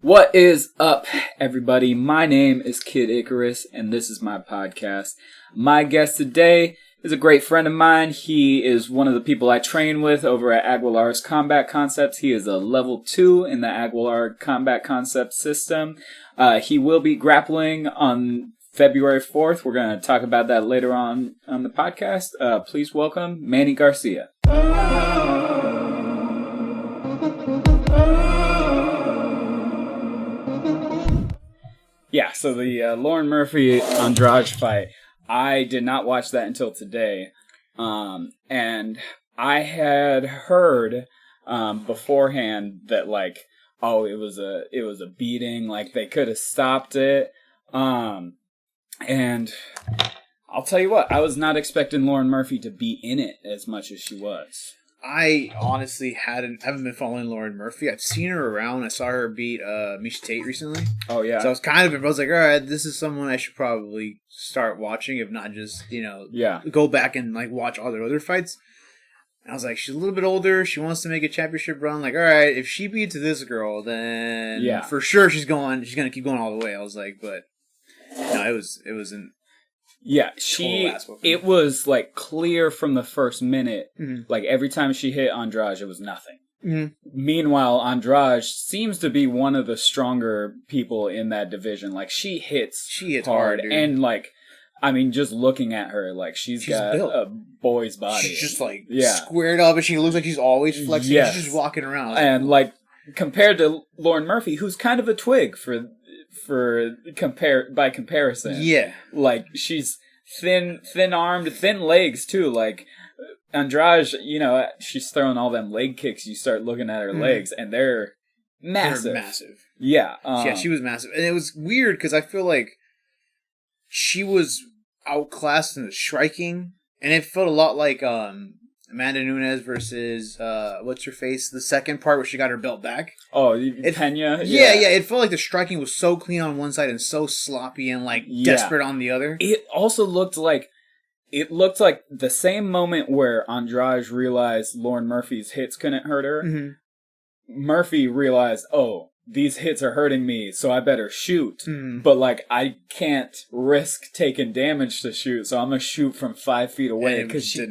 What is up, everybody? My name is Kid Ikarus, and this is my podcast. My guest today is a great friend of mine. He is one of the people I train with over at Aguilar's Combat Concepts. He is a level 2 in the Aguilar Combat Concepts system. He will be grappling on February 4th. We're going to talk about that later on the podcast. Please welcome Manny Garcia. Yeah, so the Lauren Murphy-Andrade fight, I did not watch that until today. And I had heard beforehand that, like, oh, it was a beating, like, they could have stopped it. And I'll tell you what, I was not expecting Lauren Murphy to be in it as much as she was. I honestly haven't been following Lauren Murphy. I've seen her around. I saw her beat Miesha Tate recently. Oh, yeah. So I was like, all right, this is someone I should probably start watching, if not just, go back and like watch all their other fights. And I was like, she's a little bit older. She wants to make a championship run. Like, all right, if she beats this girl, then for sure she's going to keep going all the way. I was like, but no, it wasn't. Yeah, it was, like, clear from the first minute. Mm-hmm. Like, every time she hit Andrade, it was nothing. Mm-hmm. Meanwhile, Andrade seems to be one of the stronger people in that division. Like, she hits hard. Dude. And, like, I mean, just looking at her, like, she's got built. A boy's body. She's just, like, squared up, and she looks like she's always flexing. Yes. She's just walking around. And, like, compared to Lauren Murphy, who's kind of a twig by comparison. Yeah. Like, she's thin-armed, thin legs, too. Like, Andrade, she's throwing all them leg kicks. You start looking at her legs, and they're massive. They're massive. Yeah. Yeah, she was massive. And it was weird, because I feel like she was outclassed in the striking, and it felt a lot like Amanda Nunes versus what's-her-face, the second part where she got her belt back. Oh, Pena? Yeah, it felt like the striking was so clean on one side and so sloppy and desperate on the other. It also looked like the same moment where Andrade realized Lauren Murphy's hits couldn't hurt her. Mm-hmm. Murphy realized, oh, these hits are hurting me, so I better shoot. Mm-hmm. But, like, I can't risk taking damage to shoot, so I'm going to shoot from 5 feet away. Because she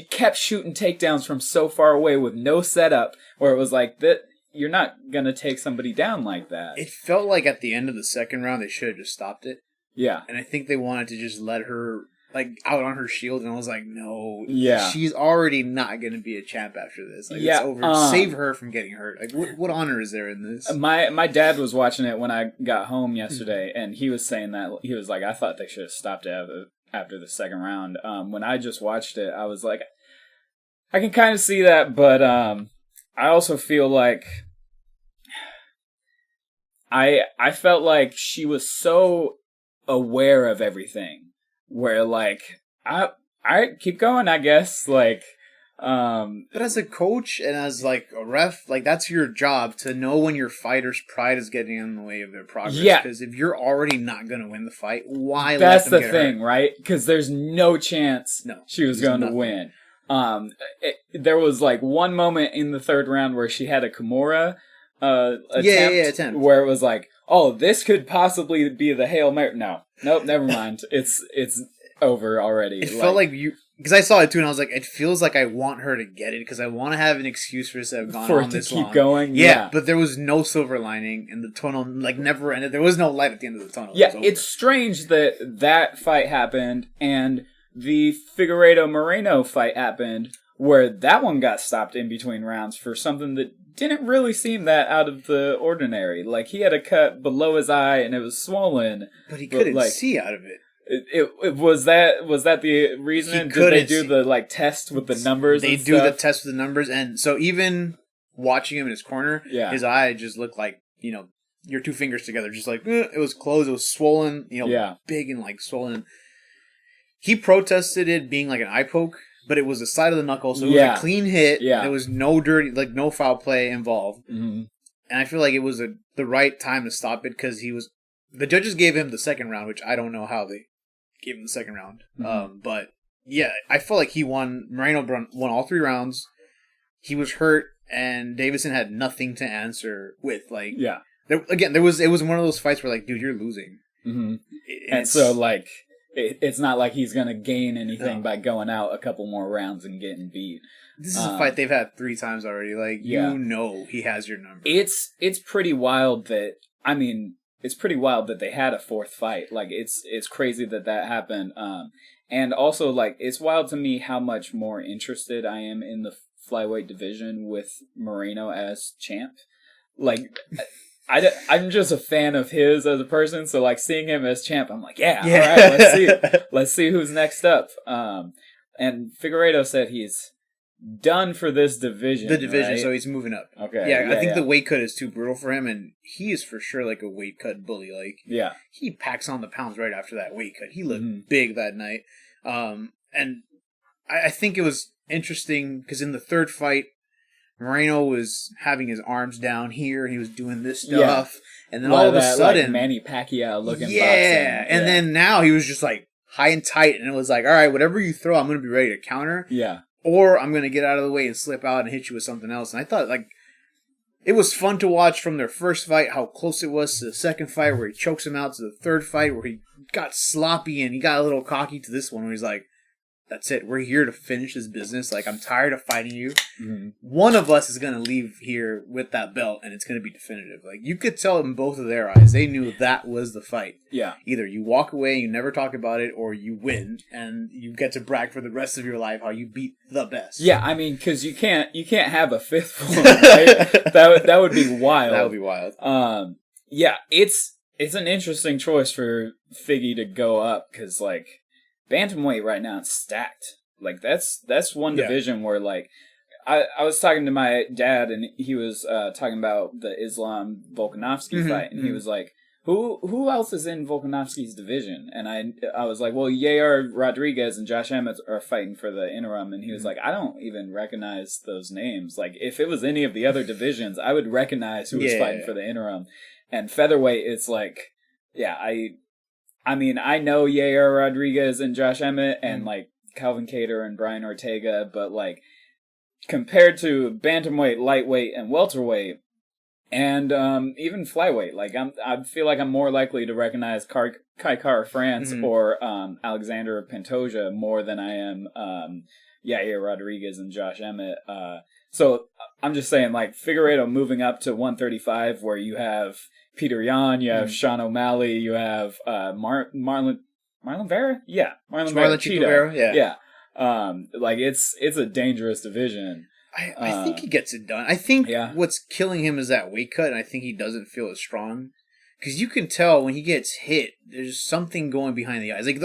kept shooting takedowns from so far away with no setup, where it was like, that you're not going to take somebody down like that. It felt like at the end of the second round, they should have just stopped it. Yeah. And I think they wanted to just let her, like, out on her shield, and I was like, no. Yeah. She's already not going to be a champ after this. Like, it's over. Save her from getting hurt. Like, what honor is there in this? My dad was watching it when I got home yesterday, and he was saying that, he was like, I thought they should have stopped it after the second round. When I just watched it, I was like, I can kind of see that, but I also feel like I felt like she was so aware of everything, where, like, I keep going, I guess, like, but as a coach and as, like, a ref, like, that's your job to know when your fighter's pride is getting in the way of their progress. Yeah. Because if you're already not going to win the fight, why that's let them the thing, hurt? right? Because there's no chance she was going to win. There was, like, one moment in the third round where she had a Kimura attempt where it was like, oh, this could possibly be the Hail Mary. Nope, never mind. It's over already. It felt like you... Because I saw it too, and I was like, it feels like I want her to get it, because I want to have an excuse for this to have gone on this long. For it to keep going? Yeah, but there was no silver lining, and the tunnel, like, never ended. There was no light at the end of the tunnel. Yeah, it's strange that fight happened, and the Figueiredo-Moreno fight happened, where that one got stopped in between rounds for something that didn't really seem that out of the ordinary. Like, he had a cut below his eye, and it was swollen. But he couldn't see out of it. It was that the reason? Did they do the, like, test with the numbers? They do the test with the numbers, and so even watching him in his corner, his eye just looked like, your two fingers together, just like, it was closed, it was swollen, big and, like, swollen. He protested it being like an eye poke, but it was the side of the knuckle, so it was a clean hit. Yeah. There was no dirty, like, no foul play involved. Mm-hmm. And I feel like it was the right time to stop it, because the judges gave him the second round, which I don't know how they gave him the second round. Mm-hmm. But yeah, I felt like he won. Moreno won all 3 rounds. He was hurt, and Davison had nothing to answer with. Like, It was one of those fights where like, dude, you're losing. Mm-hmm. And so like, it's not like he's going to gain anything by going out a couple more rounds and getting beat. This is a fight they've had 3 times already. Like, you know he has your number. It's pretty wild that, it's pretty wild that they had a 4th fight. Like, it's crazy that happened. And also, like, it's wild to me how much more interested I am in the flyweight division with Moreno as champ. Like, I'm just a fan of his as a person, so like seeing him as champ, I'm like, all right, let's see who's next up. And Figueiredo said he's done for this division. The division, right? So he's moving up. Okay. Yeah, I think the weight cut is too brutal for him, and he is for sure like a weight cut bully. Like, he packs on the pounds right after that weight cut. He looked big that night. And I think it was interesting because in the 3rd fight, Moreno was having his arms down here, and he was doing this stuff, and then all of a sudden, like Manny Pacquiao looking boxing. And then now he was just like high and tight, and it was like, all right, whatever you throw, I'm going to be ready to counter, or I'm going to get out of the way and slip out and hit you with something else. And I thought like it was fun to watch from their 1st fight how close it was to the 2nd fight where he chokes him out, to the 3rd fight where he got sloppy and he got a little cocky, to this one where he's like, that's it. We're here to finish this business. Like, I'm tired of fighting you. Mm-hmm. One of us is going to leave here with that belt, and it's going to be definitive. Like, you could tell in both of their eyes. They knew that was the fight. Yeah. Either you walk away, you never talk about it, or you win, and you get to brag for the rest of your life how you beat the best. Yeah, I mean, because you can't have a 5th one, right? that would be wild. That would be wild. Yeah, it's an interesting choice for Figgy to go up, because, like, bantamweight right now is stacked. Like, that's one division where, like, I was talking to my dad, and he was talking about the Islam Volkanovski fight, and he was like, who else is in Volkanovski's division? And I was like, well, Yair Rodriguez and Josh Emmett are fighting for the interim, and he was like, I don't even recognize those names. Like, if it was any of the other divisions, I would recognize who was fighting for the interim. And featherweight, it's like, I mean, I know Yair Rodriguez and Josh Emmett and, like, Calvin Kattar and Brian Ortega, but, like, compared to bantamweight, lightweight, and welterweight, and even flyweight, like, I feel like I'm more likely to recognize Kai Kara France or Alexander Pantoja more than I am Yair Rodriguez and Josh Emmett. So I'm just saying, like, Figueiredo moving up to 135, where you have Peter Yan, you have Sean O'Malley, you have Marlon Vera? Yeah. Marlon Chico Vera, yeah. Like, it's a dangerous division. I think he gets it done. I think what's killing him is that weight cut, and I think he doesn't feel as strong. Because you can tell when he gets hit, there's something going behind the eyes. Like,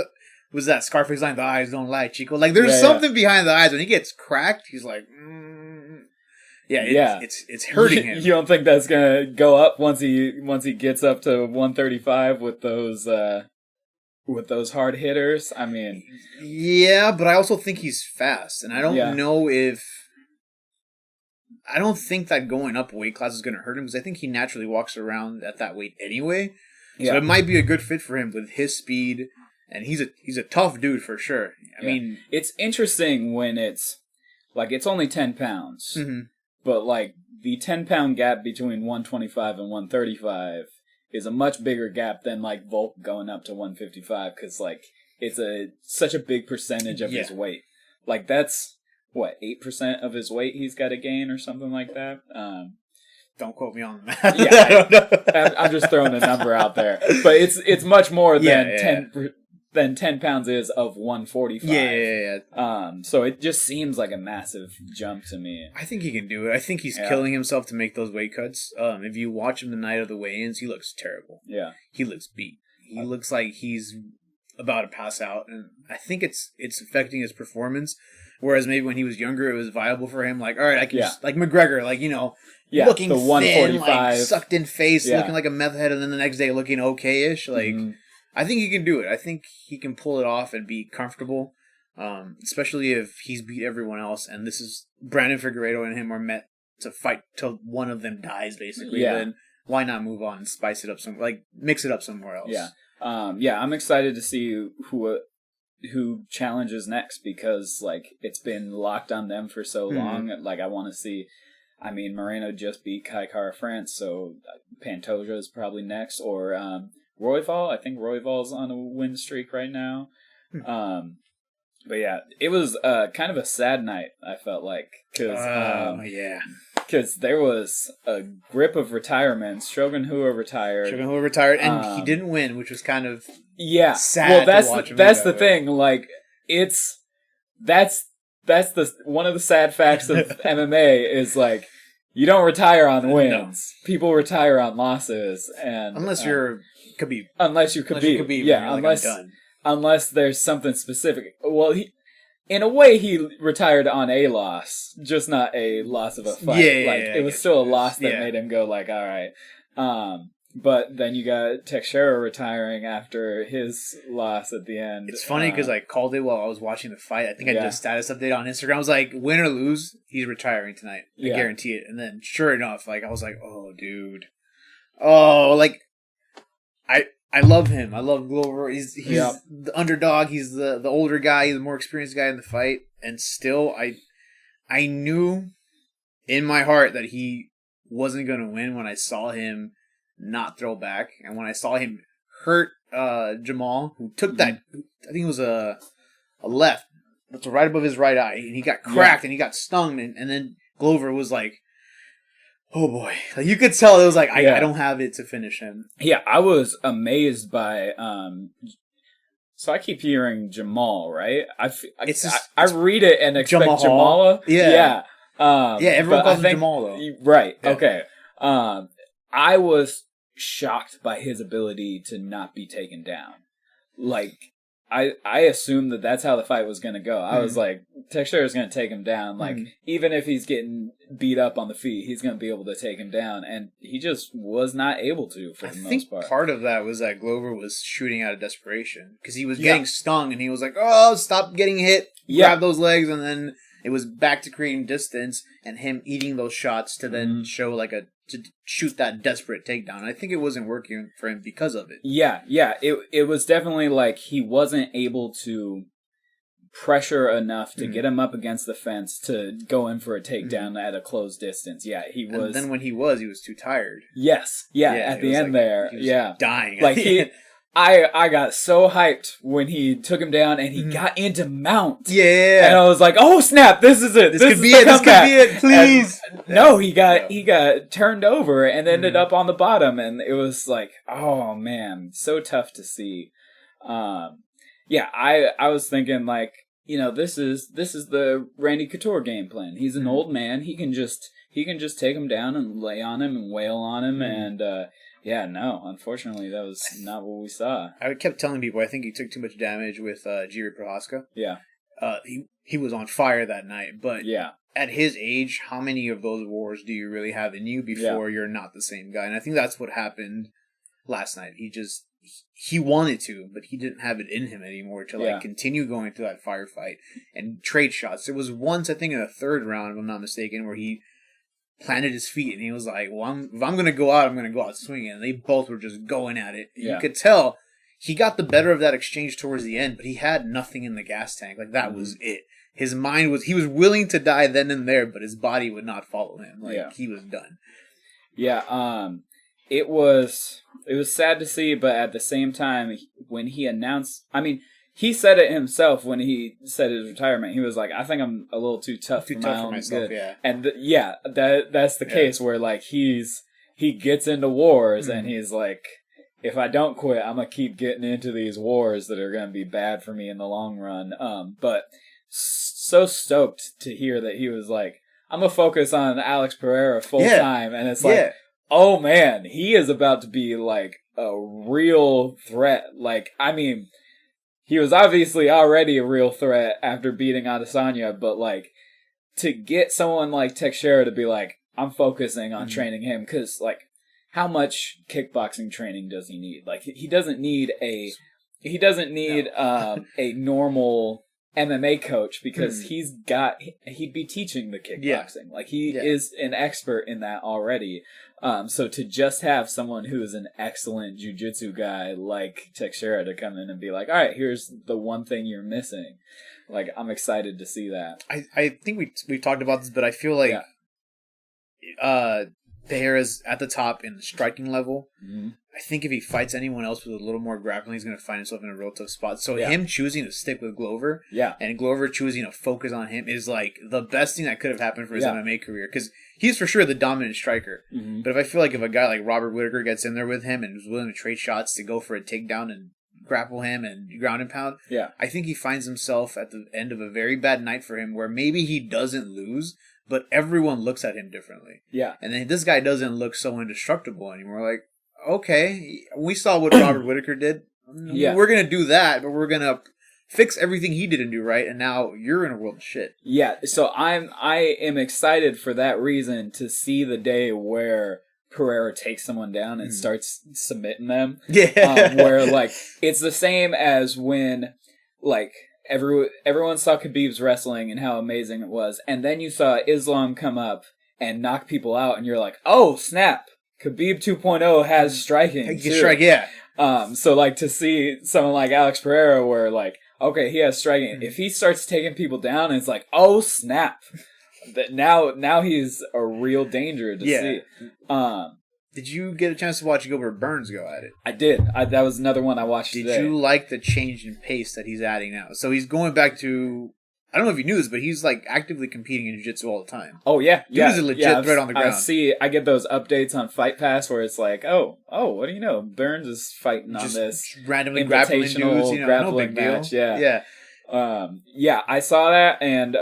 was that Scarface line, the eyes don't lie, Chico? Like, there's something behind the eyes. When he gets cracked, he's like, it's hurting him. You don't think that's gonna go up once he gets up to 135 with those hard hitters? I mean, yeah, but I also think he's fast, and I don't know if I don't think that going up weight class is going to hurt him, because I think he naturally walks around at that weight anyway. So it might be a good fit for him with his speed, and he's a tough dude for sure. I mean, it's interesting when it's only 10 pounds. Mm-hmm. But, like, the 10-pound gap between 125 and 135 is a much bigger gap than, like, Volk going up to 155, because, like, it's such a big percentage of his weight. Like, that's, 8% of his weight he's got to gain or something like that? Don't quote me on that. I'm just throwing a number out there. But it's much more than 10 pounds is of 145. So it just seems like a massive jump to me. I think he can do it. I think he's killing himself to make those weight cuts. If you watch him the night of the weigh-ins, he looks terrible. Yeah. He looks beat. He looks like he's about to pass out, and I think it's affecting his performance. Whereas maybe when he was younger, it was viable for him. Like, all right, I can just, like McGregor, like, looking the 145, thin, like, sucked in face, looking like a meth head, and then the next day looking okay-ish. Like, I think he can do it. I think he can pull it off and be comfortable, especially if he's beat everyone else. And this is Brandon Figueiredo and him are met to fight till one of them dies, basically. Yeah. Then why not move on and spice it up mix it up somewhere else? Yeah. I'm excited to see who challenges next, because, like, it's been locked on them for so long. Like, I want to see I mean, Moreno just beat Kai Kara France, so Pantoja is probably next, or Royval. I think Royval's on a win streak right now. But yeah, it was kind of a sad night, I felt like. Because there was a grip of retirements. Shogun Hua retired. And he didn't win, which was kind of Well, sad. that's the thing. Like, that's the one of the sad facts of MMA is like you don't retire on wins. No. People retire on losses, and unless you're Khabib. Unless you're Khabib, unless there's something specific. Well, in a way, he retired on a loss, just not a loss of a fight. It was still a loss that made him go like, all right. But then you got Teixeira retiring after his loss at the end. It's funny because I called it while I was watching the fight. I think I did a status update on Instagram. I was like, win or lose, he's retiring tonight. I guarantee it. And then sure enough, like I was like, oh, dude. Oh, like I love him. I love Glover. He's the underdog. He's the older guy. He's the more experienced guy in the fight. And still, I knew in my heart that he wasn't going to win when I saw him not throw back. And when I saw him hurt Jamal, who took that, I think it was a left, that's right above his right eye. And he got cracked and he got stung. And then Glover was like, oh boy. Like, you could tell it was like, I don't have it to finish him. Yeah, I was amazed by, so I keep hearing Jamal, right? I read it and expect Jamala. Yeah. Everyone calls him Jamal though. Right, okay. I was shocked by his ability to not be taken down. Like, I assumed that's how the fight was going to go. I was like, Teixeira is going to take him down. Like, even if he's getting beat up on the feet, he's going to be able to take him down. And he just was not able to for the most part. Part of that was that Glover was shooting out of desperation. Because he was getting stung and he was like, oh, stop getting hit. Grab those legs. And then it was back to creating distance and him eating those shots to then show to shoot that desperate takedown. I think it wasn't working for him because of it. Yeah. It was definitely like he wasn't able to pressure enough to get him up against the fence to go in for a takedown at a closed distance. Yeah, he was. And then when he was too tired. Yes. Yeah, at the end there. He was dying. Like I got so hyped when he took him down and he got into mount. Yeah. And I was like, oh snap, this is it. This could be it, please. No, he got turned over and ended up on the bottom, and it was like, oh man, so tough to see. I was thinking like, this is the Randy Couture game plan. He's an old man. He can just take him down and lay on him and wail on him and unfortunately, that was not what we saw. I kept telling people I think he took too much damage with Jiri Prohaska. Yeah. He was on fire that night, but at his age, how many of those wars do you really have in you before you're not the same guy? And I think that's what happened last night. He wanted to, but he didn't have it in him anymore to continue going through that firefight and trade shots. There was once, I think in the third round, if I'm not mistaken, where he planted his feet and he was like, well, if I'm going to go out, I'm going to go out swinging. And they both were just going at it. You could tell he got the better of that exchange towards the end, but he had nothing in the gas tank. Like, that was it. His mind was, he was willing to die then and there, but his body would not follow him. Like, he was done. Yeah, it was sad to see, but at the same time, when he announced, he said it himself when he said his retirement. He was like, I think I'm a little too tough for myself. Good. Yeah. And that's the case where like he gets into wars and he's like, if I don't quit, I'm going to keep getting into these wars that are going to be bad for me in the long run. But so stoked to hear that he was like, I'm going to focus on Alex Pereira full time. And it's like, oh man, he is about to be like a real threat. Like, he was obviously already a real threat after beating Adesanya, but like to get someone like Teixeira to be like, I'm focusing on training him, because like, how much kickboxing training does he need? Like, he doesn't need a normal MMA coach, because he'd be teaching the kickboxing. Like, he is an expert in that already. So to just have someone who is an excellent jiu-jitsu guy like Teixeira to come in and be like, all right, here's the one thing you're missing. Like, I'm excited to see that. I think we've talked about this, but I feel like Tejera's at the top in the striking level. Mm-hmm. I think if he fights anyone else with a little more grappling, he's going to find himself in a real tough spot. So him choosing to stick with Glover, and Glover choosing to focus on him is like the best thing that could have happened for his MMA career, because he's for sure the dominant striker. Mm-hmm. But if I feel like if a guy like Robert Whittaker gets in there with him and is willing to trade shots to go for a takedown and grapple him and ground and pound, I think he finds himself at the end of a very bad night for him, where maybe he doesn't lose, but everyone looks at him differently. Yeah. And then this guy doesn't look so indestructible anymore. Like, okay, we saw what Robert Whittaker did. Yeah. We're going to do that, but we're going to fix everything he didn't do right, and now you're in a world of shit. Yeah, so I am excited for that reason to see the day where Pereira takes someone down and starts submitting them. Yeah. Where, like, it's the same as when, like, everyone saw Khabib's wrestling and how amazing it was, and then you saw Islam come up and knock people out, and you're like, oh, snap, Khabib 2.0 has striking. He can strike, yeah. So, like, to see someone like Alex Pereira where, like, okay, he has striking. If he starts taking people down, it's like, oh, snap. That now he's a real danger to see. Did you get a chance to watch Gilbert Burns go at it? I did. That was another one I watched today. Did you like the change in pace that he's adding now? So he's going back to, I don't know if you knew this, but he's like actively competing in jiu-jitsu all the time. Oh, yeah. Dude is a legit threat on the ground. I get those updates on Fight Pass where it's like, oh, what do you know? Burns is fighting on this randomly grappling dudes, grappling no big match. deal. Yeah, I saw that, and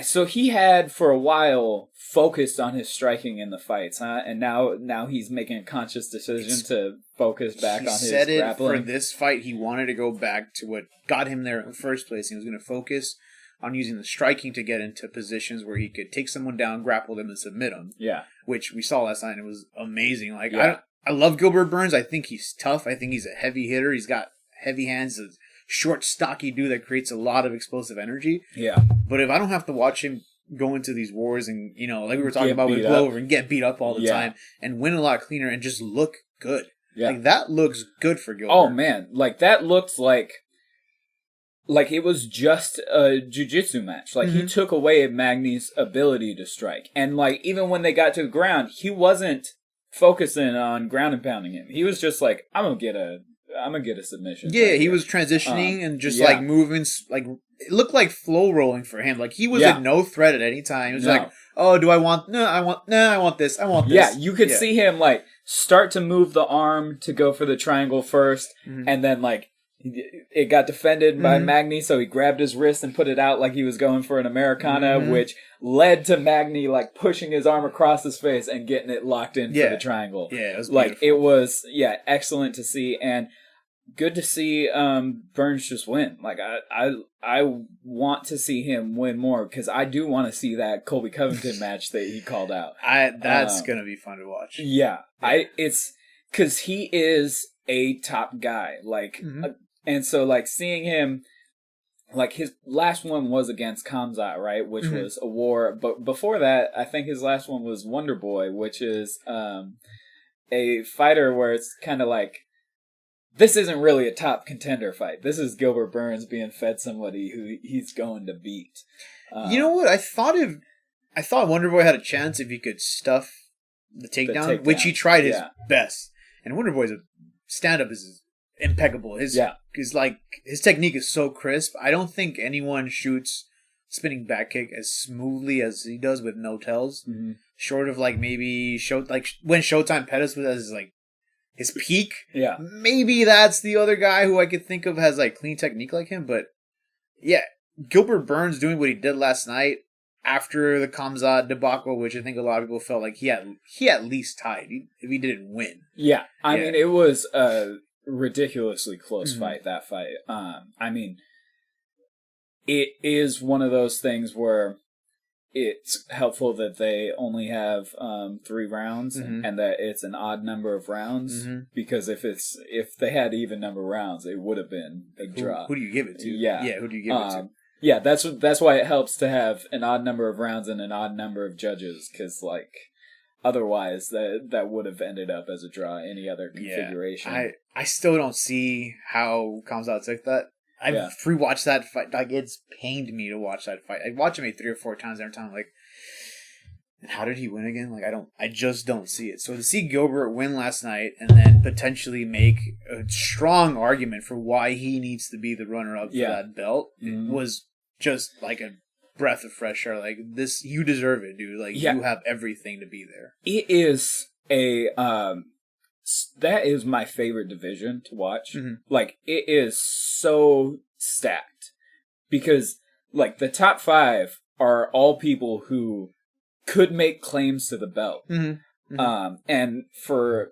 so he had for a while focused on his striking in the fights, huh? And now he's making a conscious decision to focus back on his grappling. He said for this fight, he wanted to go back to what got him there in the first place. He was going to focus on using the striking to get into positions where he could take someone down, grapple them, and submit them. Yeah. Which we saw last night, and it was amazing. Like, I love Gilbert Burns. I think he's tough. I think he's a heavy hitter. He's got heavy hands. He's a short, stocky dude that creates a lot of explosive energy. Yeah. But if I don't have to watch him go into these wars and, like we were talking about with Glover, and get beat up all the time and win a lot cleaner and just look good. Yeah. Like, that looks good for Gilbert. Oh, man. Like, that looks like it was just a jiu-jitsu match. Like, he took away Magny's ability to strike. And, like, even when they got to the ground, he wasn't focusing on ground and pounding him. He was just like, I'm gonna get a submission. Yeah, he was transitioning and just like moving, like it looked like flow rolling for him. Like, he was a no threat at any time. He was like, oh, I want this. Yeah, you could see him like start to move the arm to go for the triangle first, and then like it got defended by Magny, so he grabbed his wrist and put it out like he was going for an Americana, which led to Magny like pushing his arm across his face and getting it locked in for the triangle. Yeah, it was like it was excellent to see, and good to see Burns just win. Like I want to see him win more, because I do want to see that Colby Covington match that he called out. That's gonna be fun to watch. Yeah. It's because he is a top guy. Like. And so, like, seeing him, like, his last one was against Khamzat, right? Which was a war. But before that, I think his last one was Wonder Boy, which is a fighter where it's kind of like, this isn't really a top contender fight. This is Gilbert Burns being fed somebody who he's going to beat. You know what? I thought Wonder Boy had a chance if he could stuff the takedown, which he tried his best. And Wonder Boy's stand-up is impeccable. His technique is so crisp. I don't think anyone shoots spinning back kick as smoothly as he does with no tells. Short of like maybe when Showtime Pettis was as like his peak. Yeah, maybe that's the other guy who I could think of has like clean technique like him. But yeah, Gilbert Burns doing what he did last night after the Khamzat debacle, which I think a lot of people felt like he at least tied if he didn't win. Yeah, I mean it was ridiculously close fight, that fight. I mean, it is one of those things where it's helpful that they only have 3 rounds and that it's an odd number of rounds, because if they had even number rounds, it would have been a draw. Who do you give it to? Who do you give it to? Yeah, that's why it helps to have an odd number of rounds and an odd number of judges, because like otherwise that would have ended up as a draw any other configuration. I still don't see how Khamzat took that. I've rewatched that fight. Like, it's pained me to watch that fight. I watched it maybe 3 or 4 times every time. Like, And how did he win again? Like, I just don't see it. So to see Gilbert win last night and then potentially make a strong argument for why he needs to be the runner-up for that belt was just like a breath of fresh air. Like, this, you deserve it, dude. Like, you have everything to be there. It is that is my favorite division to watch. Like, it is so stacked because, like, the top 5 are all people who could make claims to the belt. And for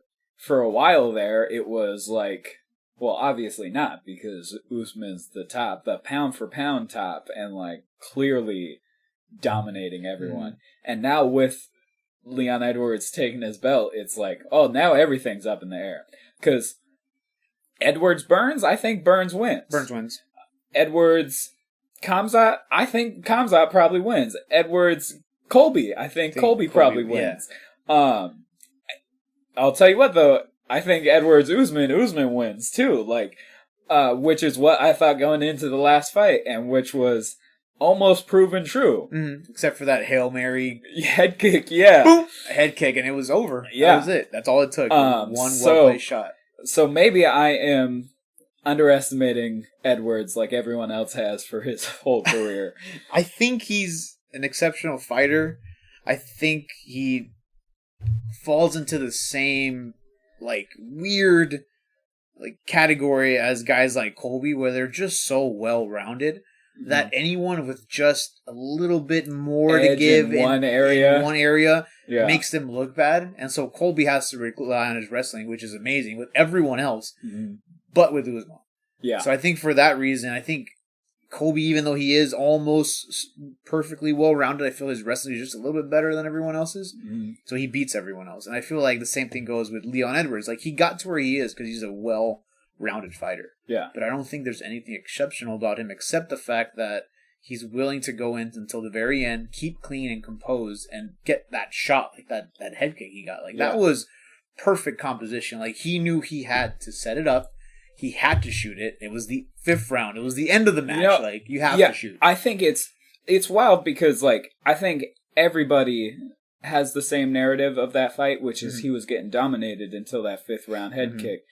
a while there, it was like, well, obviously not, because Usman's the top, the pound for pound top, and like clearly dominating everyone. And now with Leon Edwards taking his belt, it's like, oh, now everything's up in the air. Because Edwards-Burns, I think Burns wins. Burns wins. Edwards-Khamzat, I think Khamzat probably wins. Edwards-Colby, I think Colby probably wins. Yeah. I'll tell you what, though, I think Usman wins, too. Like, which is what I thought going into the last fight, and which was almost proven true. Except for that Hail Mary head kick, Boom! Head kick, and it was over. That was it. That's all it took. One well-placed shot. So maybe I am underestimating Edwards like everyone else has for his whole career. I think he's an exceptional fighter. I think he falls into the same like weird like category as guys like Colby, where they're just so well-rounded that anyone with just a little bit more to give in one area makes them look bad. And so Colby has to rely on his wrestling, which is amazing with everyone else, but with Usman. Yeah. So I think for that reason, I think Colby, even though he is almost perfectly well-rounded, I feel his wrestling is just a little bit better than everyone else's. So he beats everyone else. And I feel like the same thing goes with Leon Edwards. Like, he got to where he is because he's a well-rounded fighter. Yeah. But I don't think there's anything exceptional about him except the fact that he's willing to go in until the very end, keep clean and composed, and get that shot, like that head kick he got. Like, that was perfect composition. Like, he knew he had to set it up. He had to shoot it. It was the 5th round. It was the end of the match. Like, you have to shoot. I think it's wild because, like, I think everybody has the same narrative of that fight, which is he was getting dominated until that 5th round head kick,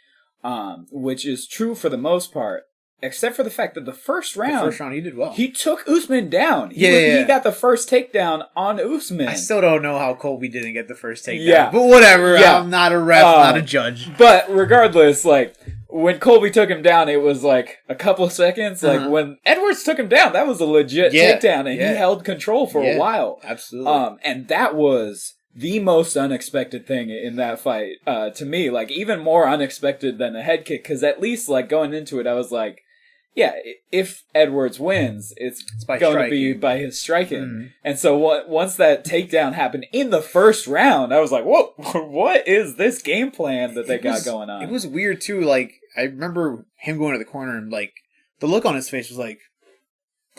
which is true for the most part, except for the fact that the first round he did well. He took Usman down. He got the first takedown on Usman. I still don't know how Colby didn't get the first takedown. But whatever. I'm not a ref, not a judge. But regardless, like, when Colby took him down, it was like a couple seconds. Like, when Edwards took him down, that was a legit takedown, and he held control for a while. Absolutely. And that was the most unexpected thing in that fight, to me. Like, even more unexpected than a head kick, because at least, like, going into it, I was like, yeah, if Edwards wins, it's going to be by his striking. And so once that takedown happened in the first round, I was like, whoa, what is this game plan that they got going on? It was weird, too. Like, I remember him going to the corner and, like, the look on his face was like,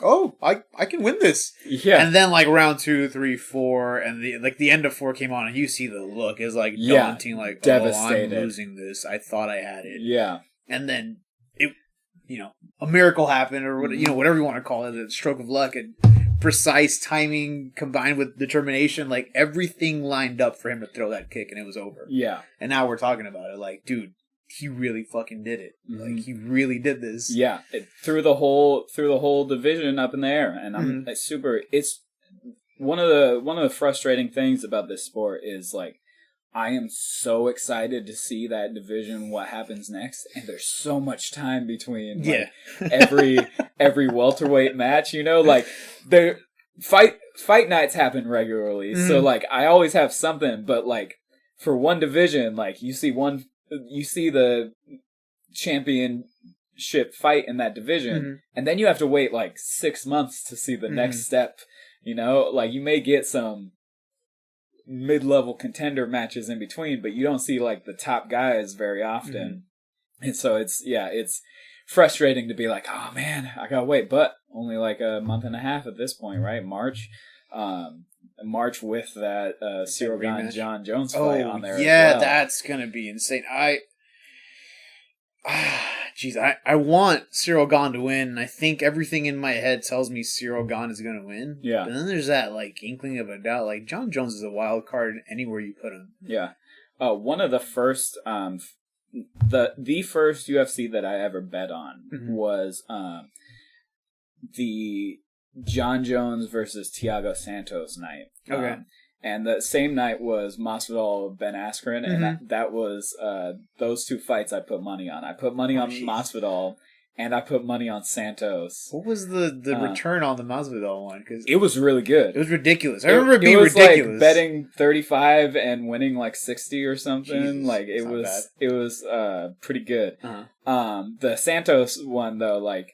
oh, I can win this. Yeah. And then, like, round 2, 3, 4, and the end of 4 came on, and you see the look. It's, like, daunting, like, devastated. I'm losing this. I thought I had it. Yeah. And then a miracle happened, or whatever you want to call it, a stroke of luck and precise timing combined with determination. Like, everything lined up for him to throw that kick, and it was over. Yeah. And now we're talking about it. Like, dude, he really fucking did it. Like, he really did this. Yeah. It threw the whole division up in the air, and I'm super. It's one of the frustrating things about this sport is, like, I am so excited to see that division, what happens next, and there's so much time between every welterweight match, like the fight nights happen regularly, so like I always have something, but like for one division, like you see the championship fight in that division, and then you have to wait like 6 months to see the next step, like you may get some mid-level contender matches in between, but you don't see like the top guys very often. And so it's frustrating to be like, oh man, I gotta wait, but only like a month and a half at this point, right? March with that Cyril Gane John Jones fight on there. Yeah, as well. That's gonna be insane. Jeez, I want Ciryl Gane to win. I think everything in my head tells me Ciryl Gane is going to win. Yeah. But then there's that, like, inkling of a doubt. Like, John Jones is a wild card anywhere you put him. Yeah. One of the first, the first UFC that I ever bet on was the John Jones versus Thiago Santos night. Okay. And the same night was Masvidal Ben Askren, and that was those two fights I put money on. I put money on Masvidal, and I put money on Santos. What was the return on the Masvidal one? Cause it was really good. It was ridiculous. I remember it being ridiculous. Like betting 35 and winning like 60 or something. Jesus, like it was pretty good. The Santos one though, like,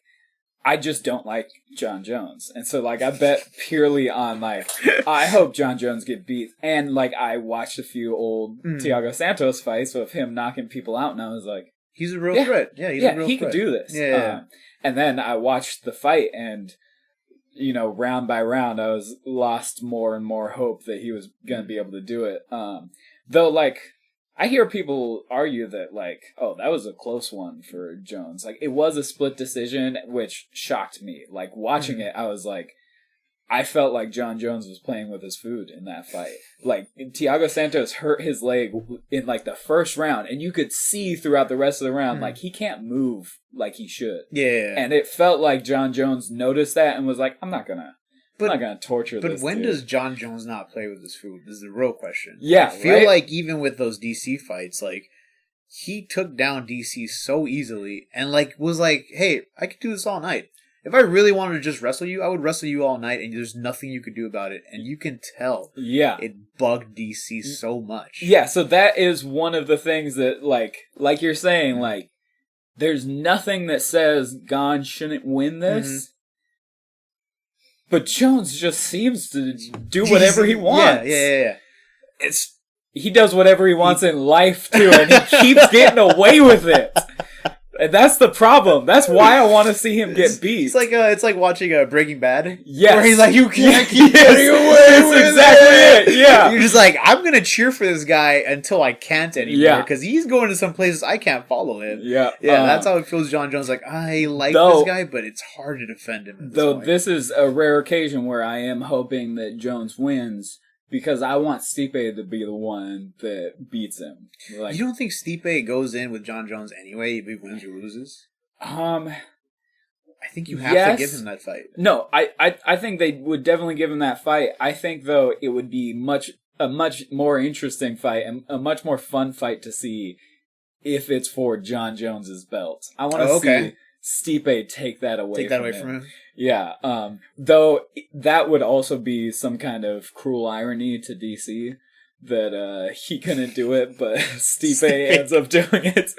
I just don't like John Jones. And so, like, I bet purely on, like, I hope John Jones get beat. And, like, I watched a few old Thiago Santos fights of him knocking people out, and I was like... He's a real threat. Yeah, he's a real threat. He could do this. Yeah. And then I watched the fight, and, you know, round by round, I was lost more and more hope that he was going to be able to do it. Though, like... I hear people argue that, like, oh, that was a close one for Jones. Like, it was a split decision, which shocked me. Like, watching it, I was like, I felt like John Jones was playing with his food in that fight. Like, Thiago Santos hurt his leg in, like, the first round, and you could see throughout the rest of the round, like, he can't move like he should. Yeah. And it felt like John Jones noticed that and was like, I'm not gonna torture this. But when dude. does John Jones not play with his food? This is the real question. Yeah, I feel like even with those DC fights, like, he took down DC so easily and, like, was like, hey, I could do this all night. If I really wanted to just wrestle you, I would wrestle you all night and there's nothing you could do about it. And you can tell it bugged DC so much. Yeah, so that is one of the things that, like you're saying, like, there's nothing that says Gane shouldn't win this. But Jones just seems to do whatever he wants. Yeah. He does whatever he wants in life, too, and he keeps getting away with it. And that's the problem. That's why I want to see him get beat. It's like watching Breaking Bad. Yes. Where he's like, you can't keep getting away with exactly it. Yeah. You're just like, I'm going to cheer for this guy until I can't anymore. Because he's going to some places I can't follow him. Yeah. Yeah, that's how it feels, John Jones. Like, I like this guy, but it's hard to defend him. This is a rare occasion where I am hoping that Jones wins. Because I want Stipe to be the one that beats him. Like, you don't think Stipe goes in with John Jones anyway, if he wins or loses? I think you have to give him that fight. No, I think they would definitely give him that fight. I think, though, it would be a much more interesting fight and a much more fun fight to see if it's for John Jones's belt. I want to see Stipe take that away from him. Yeah, though that would also be some kind of cruel irony to DC that he couldn't do it, but Stipe ends up doing it.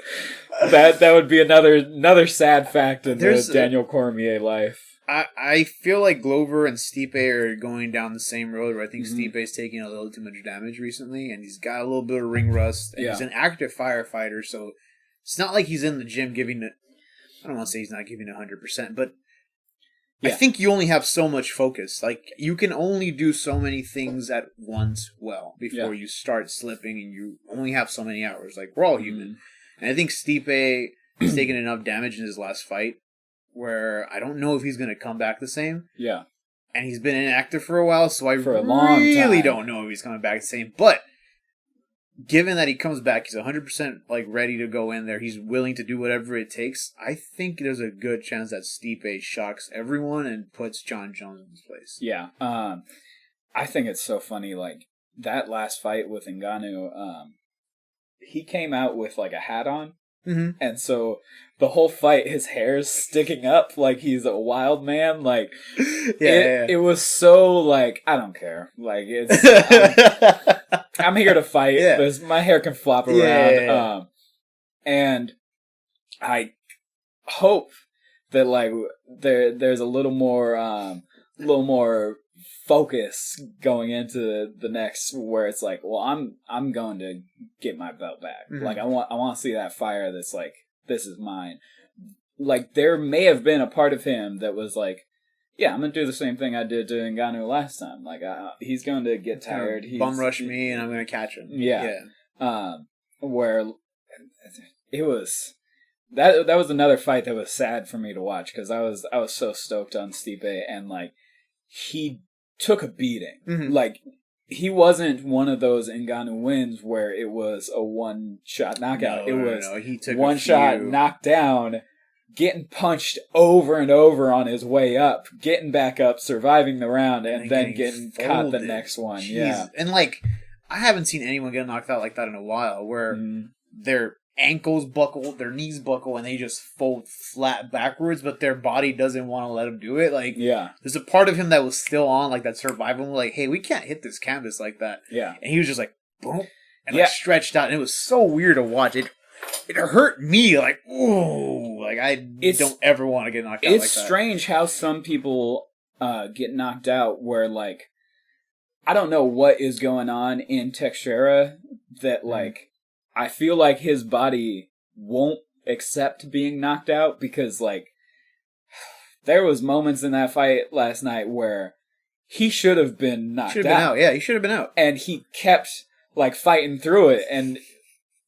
That would be another sad fact in the Daniel Cormier life. I feel like Glover and Stipe are going down the same road where I think Stipe's taking a little too much damage recently, and he's got a little bit of ring rust, and he's an active firefighter, so it's not like he's in the gym giving it. I don't want to say he's not giving 100%, but I think you only have so much focus. Like, you can only do so many things at once well before you start slipping, and you only have so many hours. Like, we're all human. And I think Stipe has taken enough damage in his last fight where I don't know if he's going to come back the same. Yeah. And he's been inactive for a while, so I really don't know if he's coming back the same. But given that he comes back, he's 100% like ready to go in there. He's willing to do whatever it takes. I think there's a good chance that Stipe shocks everyone and puts John Jones in his place. Yeah. I think it's so funny. Like, that last fight with Ngannou, he came out with like a hat on. And so the whole fight, his hair's sticking up like he's a wild man. Like, it was so, like, I don't care. Like, it's, I'm here to fight. My hair can flop around. And I hope that, like, there's a little more focus going into the next, where it's like, well, I'm going to get my belt back. Like, I want to see that fire that's like, this is mine. Like, there may have been a part of him that was like, yeah, I'm going to do the same thing I did to Ngannou last time. Like, he's going to get tired. He's bum rush me and I'm going to catch him. Yeah. Where it was that was another fight that was sad for me to watch because I was so stoked on Stipe, and like he took a beating. Mm-hmm. Like he wasn't one of those Ngannou wins where it was a one-shot knockout. He took one shot, knocked down, getting punched over and over on his way up, getting back up, surviving the round, and then getting caught the next one. Jeez. Yeah. And like, I haven't seen anyone get knocked out like that in a while, where their ankles buckle, their knees buckle, and they just fold flat backwards, but their body doesn't want to let them do it. Like, there's a part of him that was still on, like, that survival, like, hey, we can't hit this canvas like that. Yeah. And he was just like, boom, and like stretched out, and it was so weird to watch. It hurt me, like, ooh, like, I don't ever want to get knocked out like that. It's strange how some people get knocked out where, like, I don't know what is going on in Teixeira that, like, I feel like his body won't accept being knocked out because, like, there was moments in that fight last night where he should have been knocked out. Yeah, he should have been out. And he kept, like, fighting through it. And,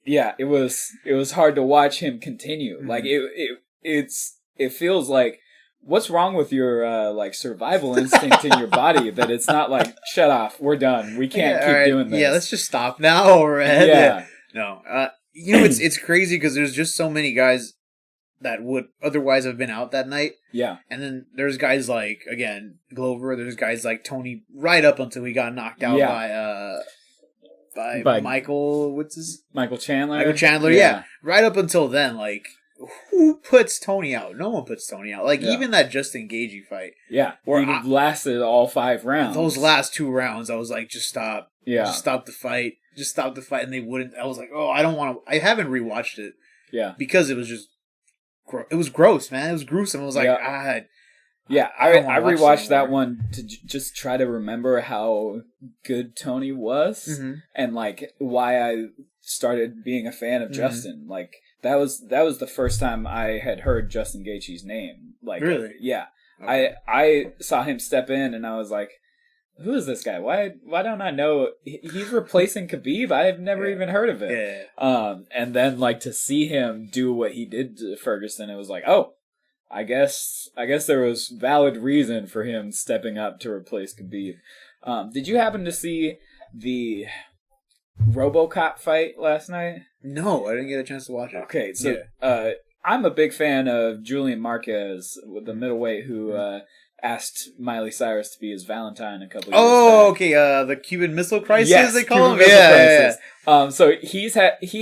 yeah, it was hard to watch him continue. Like, it feels like, what's wrong with your, like, survival instinct in your body that it's not like, shut off, we're done, we can't keep doing this. Yeah, let's just stop now already. Yeah. No, it's crazy because there's just so many guys that would otherwise have been out that night. Yeah. And then there's guys like, again, Glover, there's guys like Tony right up until he got knocked out by Michael, Michael Chandler? Michael Chandler, yeah. Right up until then, like, who puts Tony out? No one puts Tony out. Like, even that Justin Gaethje fight. Yeah, where he lasted all 5 rounds. Those last 2 rounds, I was like, just stop. Yeah. Just stop the fight. Just stop the fight. And they wouldn't. I was like, oh, I don't want to. I haven't rewatched it. Yeah. Because it was just, it was gross, man. It was gruesome. I was like, I rewatched that one to just try to remember how good Tony was and, like, why I started being a fan of Justin. Like, that was the first time I had heard Justin Gaethje's name. Like, really? Yeah. Okay. I saw him step in and I was like, who is this guy? Why don't I know? He's replacing Khabib. I've never even heard of it. Yeah. And then, like, to see him do what he did to Ferguson, it was like, oh, I guess there was valid reason for him stepping up to replace Khabib. Did you happen to see the RoboCop fight last night? No, I didn't get a chance to watch it. Okay, so I'm a big fan of Julian Marquez, the middleweight who asked Miley Cyrus to be his Valentine a couple years back. Oh, okay, the Cuban Missile Crisis, they call him? Yeah. So he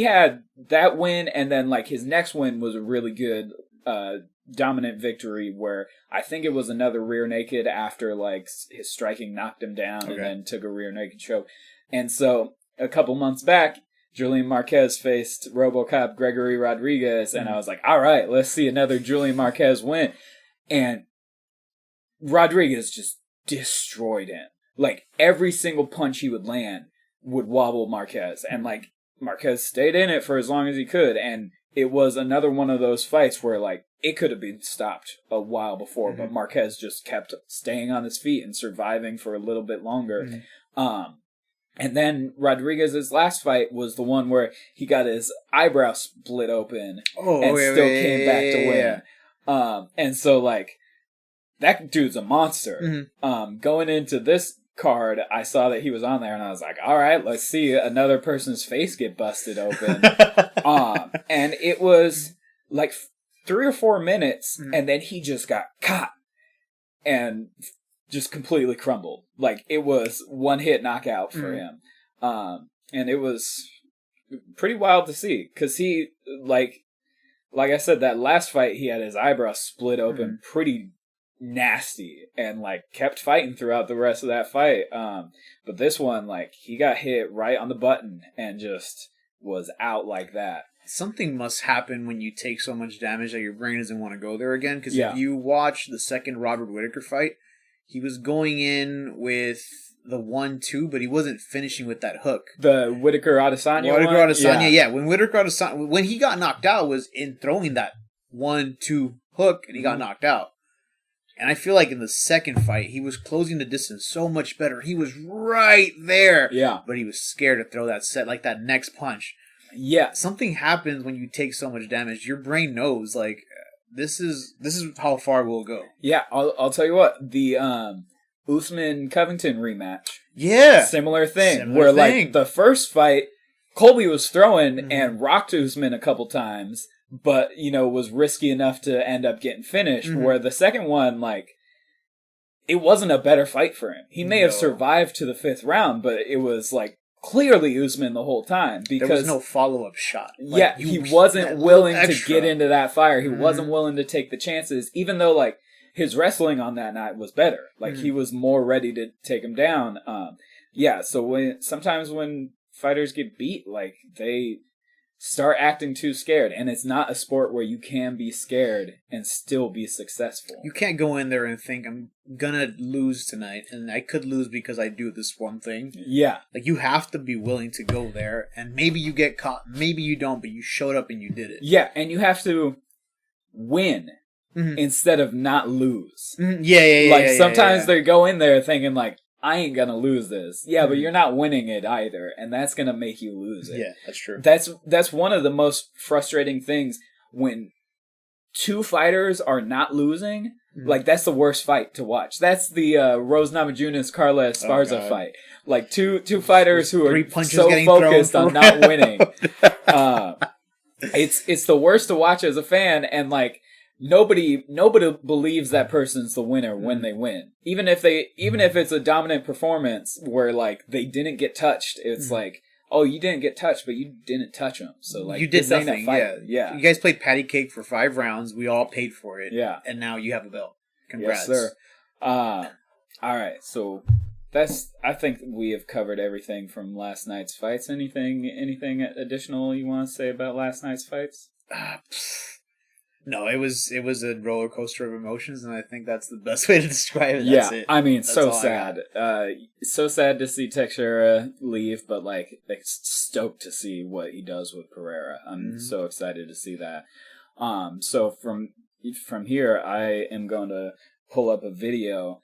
had that win, and then, like, his next win was a really good dominant victory where I think it was another rear naked after, like, his striking knocked him down and then took a rear naked choke. And so a couple months back, Julian Marquez faced RoboCop Gregory Rodriguez, and I was like, all right, let's see another Julian Marquez win. And Rodriguez just destroyed him. Like, every single punch he would land would wobble Marquez. And, like, Marquez stayed in it for as long as he could. And it was another one of those fights where, like, it could have been stopped a while before, but Marquez just kept staying on his feet and surviving for a little bit longer. And then Rodriguez's last fight was the one where he got his eyebrow split open came back to win. And so, like, that dude's a monster. Going into this card, I saw that he was on there, and I was like, all right, let's see another person's face get busted open. And it was like 3 or 4 minutes, and then he just got caught and just completely crumbled. Like, it was one hit knockout for him. And it was pretty wild to see, because he, like I said, that last fight, he had his eyebrow split open pretty nasty and, like, kept fighting throughout the rest of that fight. But this one, like, he got hit right on the button and just was out like that. Something must happen when you take so much damage that your brain doesn't want to go there again. Because if you watch the second Robert Whittaker fight, he was going in with the 1-2, but he wasn't finishing with that hook. The Whittaker Adesanya one? Whittaker Adesanya, yeah. When he got knocked out was in throwing that 1-2 hook, and he got knocked out. And I feel like in the second fight, he was closing the distance so much better. He was right there. Yeah. But he was scared to throw that next punch. Yeah. Something happens when you take so much damage. Your brain knows, like, this is how far we'll go. Yeah, I'll tell you what, the Usman Covington rematch. Yeah. Similar thing. Like, the first fight, Colby was throwing and rocked Usman a couple times, but, was risky enough to end up getting finished. Where the second one, like, it wasn't a better fight for him. He may have survived to the 5th round, but it was, like, clearly Usman the whole time. Because there was no follow-up shot. Like, he wasn't willing to get into that fire. He wasn't willing to take the chances, even though, like, his wrestling on that night was better. Like, he was more ready to take him down. So sometimes when fighters get beat, like, they start acting too scared. And it's not a sport where you can be scared and still be successful. You can't go in there and think, I'm gonna lose tonight, and I could lose because I do this one thing. Yeah. Like, you have to be willing to go there, and maybe you get caught, maybe you don't, but you showed up and you did it. Yeah, and you have to win instead of not lose. Yeah. Sometimes they go in there thinking, like, I ain't gonna lose this. Yeah, but you're not winning it either, and that's gonna make you lose it. Yeah, that's true. That's one of the most frustrating things when two fighters are not losing. Like, that's the worst fight to watch. That's the Rose Namajunas Carla Esparza fight. Like, two fighters who are so focused on not winning. It's the worst to watch as a fan, and like, Nobody believes that person's the winner when they win. Even if it's a dominant performance where, like, they didn't get touched, it's like, oh, you didn't get touched, but you didn't touch them. So, like, you did nothing. Yeah. You guys played patty cake for 5 rounds. We all paid for it. Yeah. And now you have a belt. Congrats. Yes, sir. All right. So I think we have covered everything from last night's fights. Anything additional you want to say about last night's fights? No, it was a roller coaster of emotions, and I think that's the best way to describe it. That's it. I mean, so sad. So sad to see Teixeira leave, but like stoked to see what he does with Pereira. I'm so excited to see that. So from here, I am going to pull up a video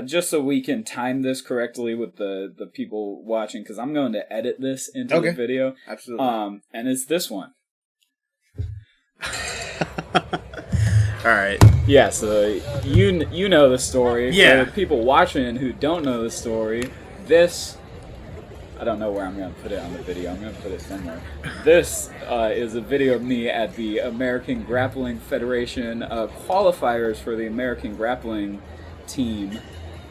just so we can time this correctly with the people watching, because I'm going to edit this into the video. Absolutely. And it's this one. All right. Yeah, so you know the story. Yeah. For people watching who don't know the story, this, I don't know where I'm going to put it on the video. I'm going to put it somewhere. This is a video of me at the American Grappling Federation qualifiers for the American Grappling team.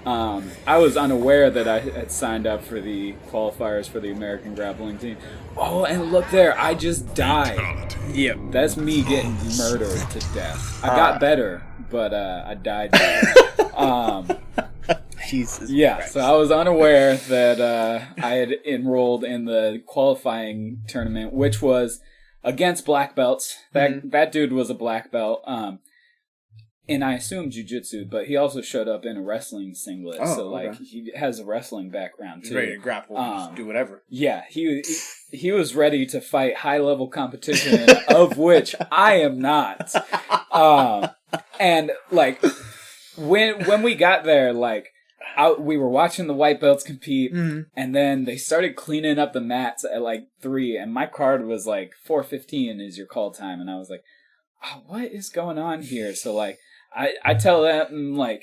I was unaware that I had signed up for the qualifiers for the American Grappling team. Oh, and look there, I just died. Yep. That's me getting murdered to death. I got better, but I died. Jesus. Yeah, Christ. so I was unaware that I had enrolled in the qualifying tournament, which was against black belts. That dude was a black belt. And I assume jiu-jitsu, but he also showed up in a wrestling singlet. So, like, he has a wrestling background, too. He's ready to grapple, just do whatever. Yeah, he was ready to fight high-level competition, of which I am not. And, like, when we got there, like, we were watching the white belts compete, and then they started cleaning up the mats at, like, 3, and my card was, like, 4:15 is your call time, and I was like, oh, what is going on here? So, like, I tell them, like,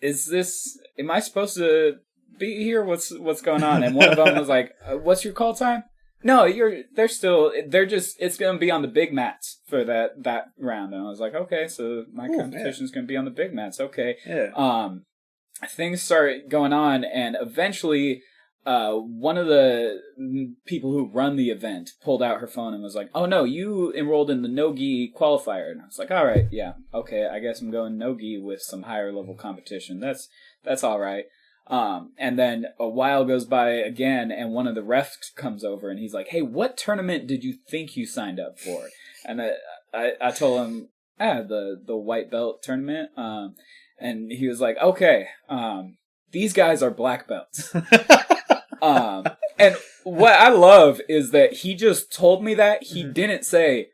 am I supposed to be here? What's going on? And one of them was like, what's your call time? No, it's going to be on the big mats for that round. And I was like, okay, so my competition's going to be on the big mats. Okay. Yeah. Things start going on, and eventually, one of the people who run the event pulled out her phone and was like, oh no, you enrolled in the no-gi qualifier. And I was like, all right, yeah, okay, I guess I'm going no-gi with some higher level competition. That's all right. And then a while goes by again, and one of the refs comes over and he's like, hey, what tournament did you think you signed up for? And I told him, the white belt tournament. And he was like, okay, these guys are black belts. And what I love is that he just told me that. He didn't say,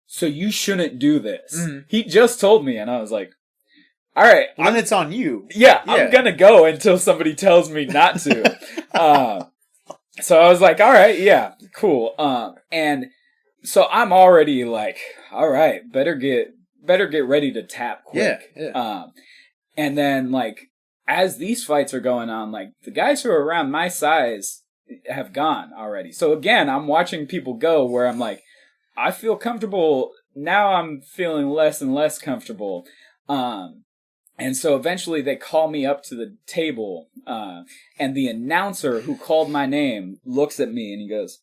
so you shouldn't do this. He just told me, and I was like, all right. Well, then it's on you. Yeah, I'm gonna go until somebody tells me not to. So I was like, all right, yeah, cool. And so I'm already like, all right, better get ready to tap quick. Yeah. And then like as these fights are going on, like the guys who are around my size have gone already. So again, I'm watching people go where I'm like, I feel comfortable. Now I'm feeling less and less comfortable. And so eventually they call me up to the table, and the announcer who called my name looks at me and he goes,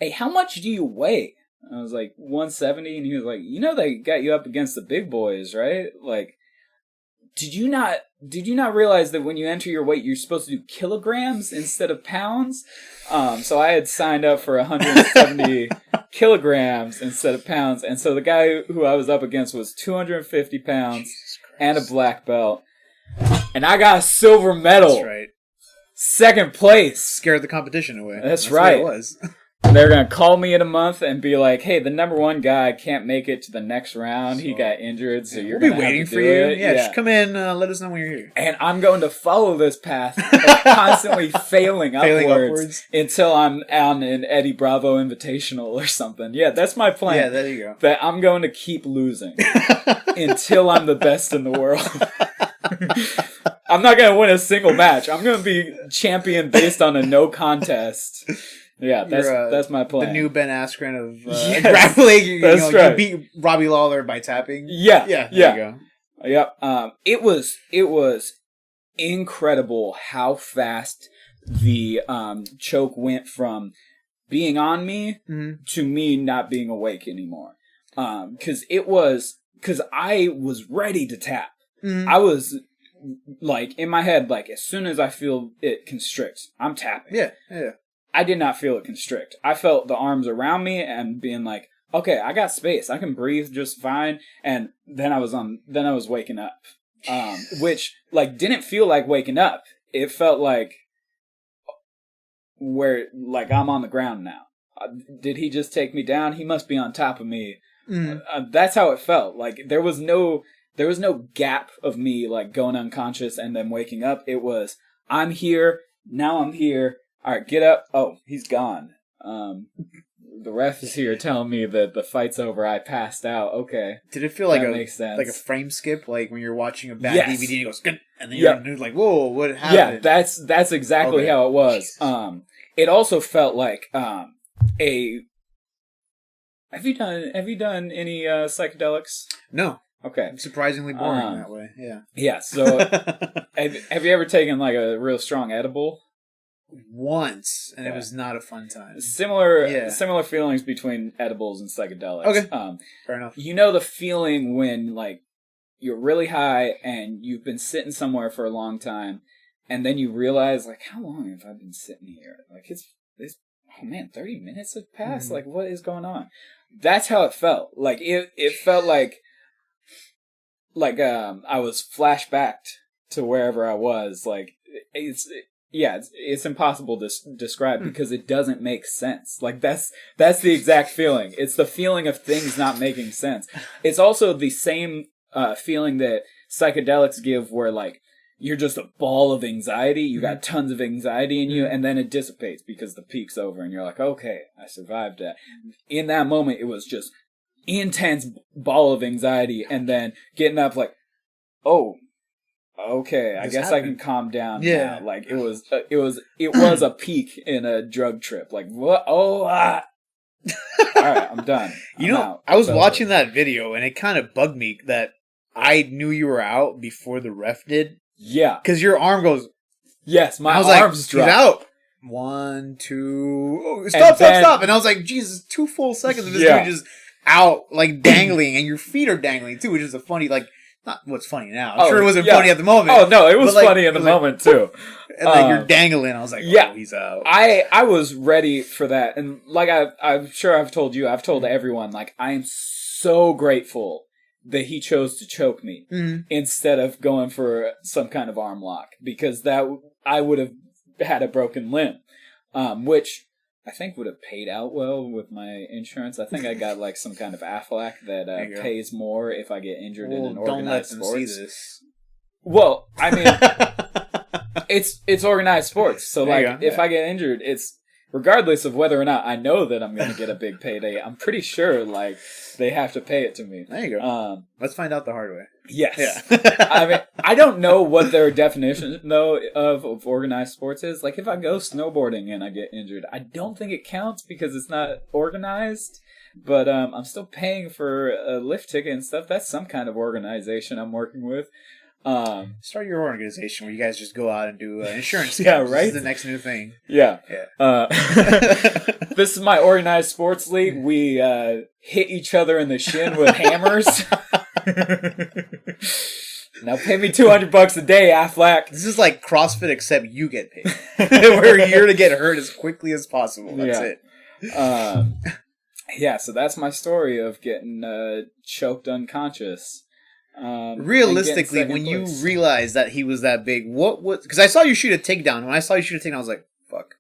"Hey, how much do you weigh?" I was like, 170, and he was like, "You know they got you up against the big boys, right? Like, did you not realize that when you enter your weight, you're supposed to do kilograms instead of pounds?" So I had signed up for 170 kilograms instead of pounds, and so the guy who I was up against was 250 pounds and a black belt, and I got a silver medal. That's right. Second place. Scared the competition away. That's right. What it was. They're going to call me in a month and be like, "Hey, the number one guy can't make it to the next round. He got injured, so you're going to waiting have to for do you. it." Yeah, just come in, let us know when you're here. And I'm going to follow this path of constantly failing upwards until I'm on an Eddie Bravo Invitational or something. Yeah, that's my plan. Yeah, there you go. That I'm going to keep losing until I'm the best in the world. I'm not going to win a single match. I'm going to be champion based on a no contest. Yeah, that's my plan. The new Ben Askren of grappling. That's right. You beat Robbie Lawler by tapping. Yeah, there you go. Yep. It was incredible how fast the choke went from being on me to me not being awake anymore. Because I was ready to tap. I was like in my head, like as soon as I feel it constrict, I'm tapping. Yeah. I did not feel it constrict. I felt the arms around me and being like, okay, I got space. I can breathe just fine. And then I was waking up. Which like didn't feel like waking up. It felt like I'm on the ground now. Did he just take me down? He must be on top of me. That's how it felt. Like there was no gap of me like going unconscious and then waking up. It was, I'm here. Now I'm here. All right, get up. Oh, he's gone. The ref is here telling me that the fight's over. I passed out. Okay. Did it feel like makes sense. Like a frame skip, like when you're watching a bad DVD and it goes, and then you're like, whoa, what happened? Yeah, that's exactly how it was. It also felt like Have you done any psychedelics? No. Okay. I'm surprisingly boring that way. Yeah. Yeah. So, have you ever taken like a real strong edible? Once, and it was not a fun time. Similar feelings between edibles and psychedelics. Okay. Fair enough. You know the feeling when like you're really high and you've been sitting somewhere for a long time, and then you realize like, how long have I been sitting here? Like it's oh man, 30 minutes have passed. Like what is going on? That's how it felt. Like it felt like I was flashbacked to wherever I was. Like it's impossible to describe because it doesn't make sense. Like that's the exact feeling. It's the feeling of things not making sense. It's also the same feeling that psychedelics give where like you're just a ball of anxiety. You got tons of anxiety in you and then it dissipates because the peak's over and you're like, okay, I survived that. In that moment, it was just intense ball of anxiety and then getting up like, oh, okay, I guess I can calm down now. Like it was a peak in a drug trip. Like what? Oh, all right, I'm done. I was watching that video and it kind of bugged me that I knew you were out before the ref did. Yeah, because your arm goes. Yes, my arms dropped. He's out. 1, 2. Oh, stop! And I was like, Jesus, 2 full seconds of this dude just out, like dangling, and your feet are dangling too, which is a funny like. Not what's funny now. I'm sure it wasn't funny at the moment. Oh, no, it was funny in the moment, too. And then you're dangling. I was like, oh, he's out. I was ready for that. And like I'm sure I've told you, I've told everyone, like, I am so grateful that he chose to choke me instead of going for some kind of arm lock. Because I would have had a broken limb. Which I think would have paid out well with my insurance. I think I got like some kind of Aflac that pays more if I get injured in an organized sports. Don't let them see this. Well, I mean, it's organized sports. So like, if I get injured, regardless of whether or not I know that I'm going to get a big payday, I'm pretty sure like they have to pay it to me. There you go. Let's find out the hard way. Yes. Yeah. I mean, I don't know what their definition though of organized sports is. Like if I go snowboarding and I get injured, I don't think it counts because it's not organized. But I'm still paying for a lift ticket and stuff. That's some kind of organization I'm working with. Start your organization where you guys just go out and do insurance. Yeah, right. This is the next new thing. Yeah. This is my organized sports league. We hit each other in the shin with hammers. Now pay me $200 a day, Affleck. This is like CrossFit, except you get paid. We're here to get hurt as quickly as possible. That's it. Yeah, so that's my story of getting choked unconscious. Realistically, when you realized that he was that big, what was... Because I saw you shoot a takedown. When I saw you shoot a takedown, I was like, fuck.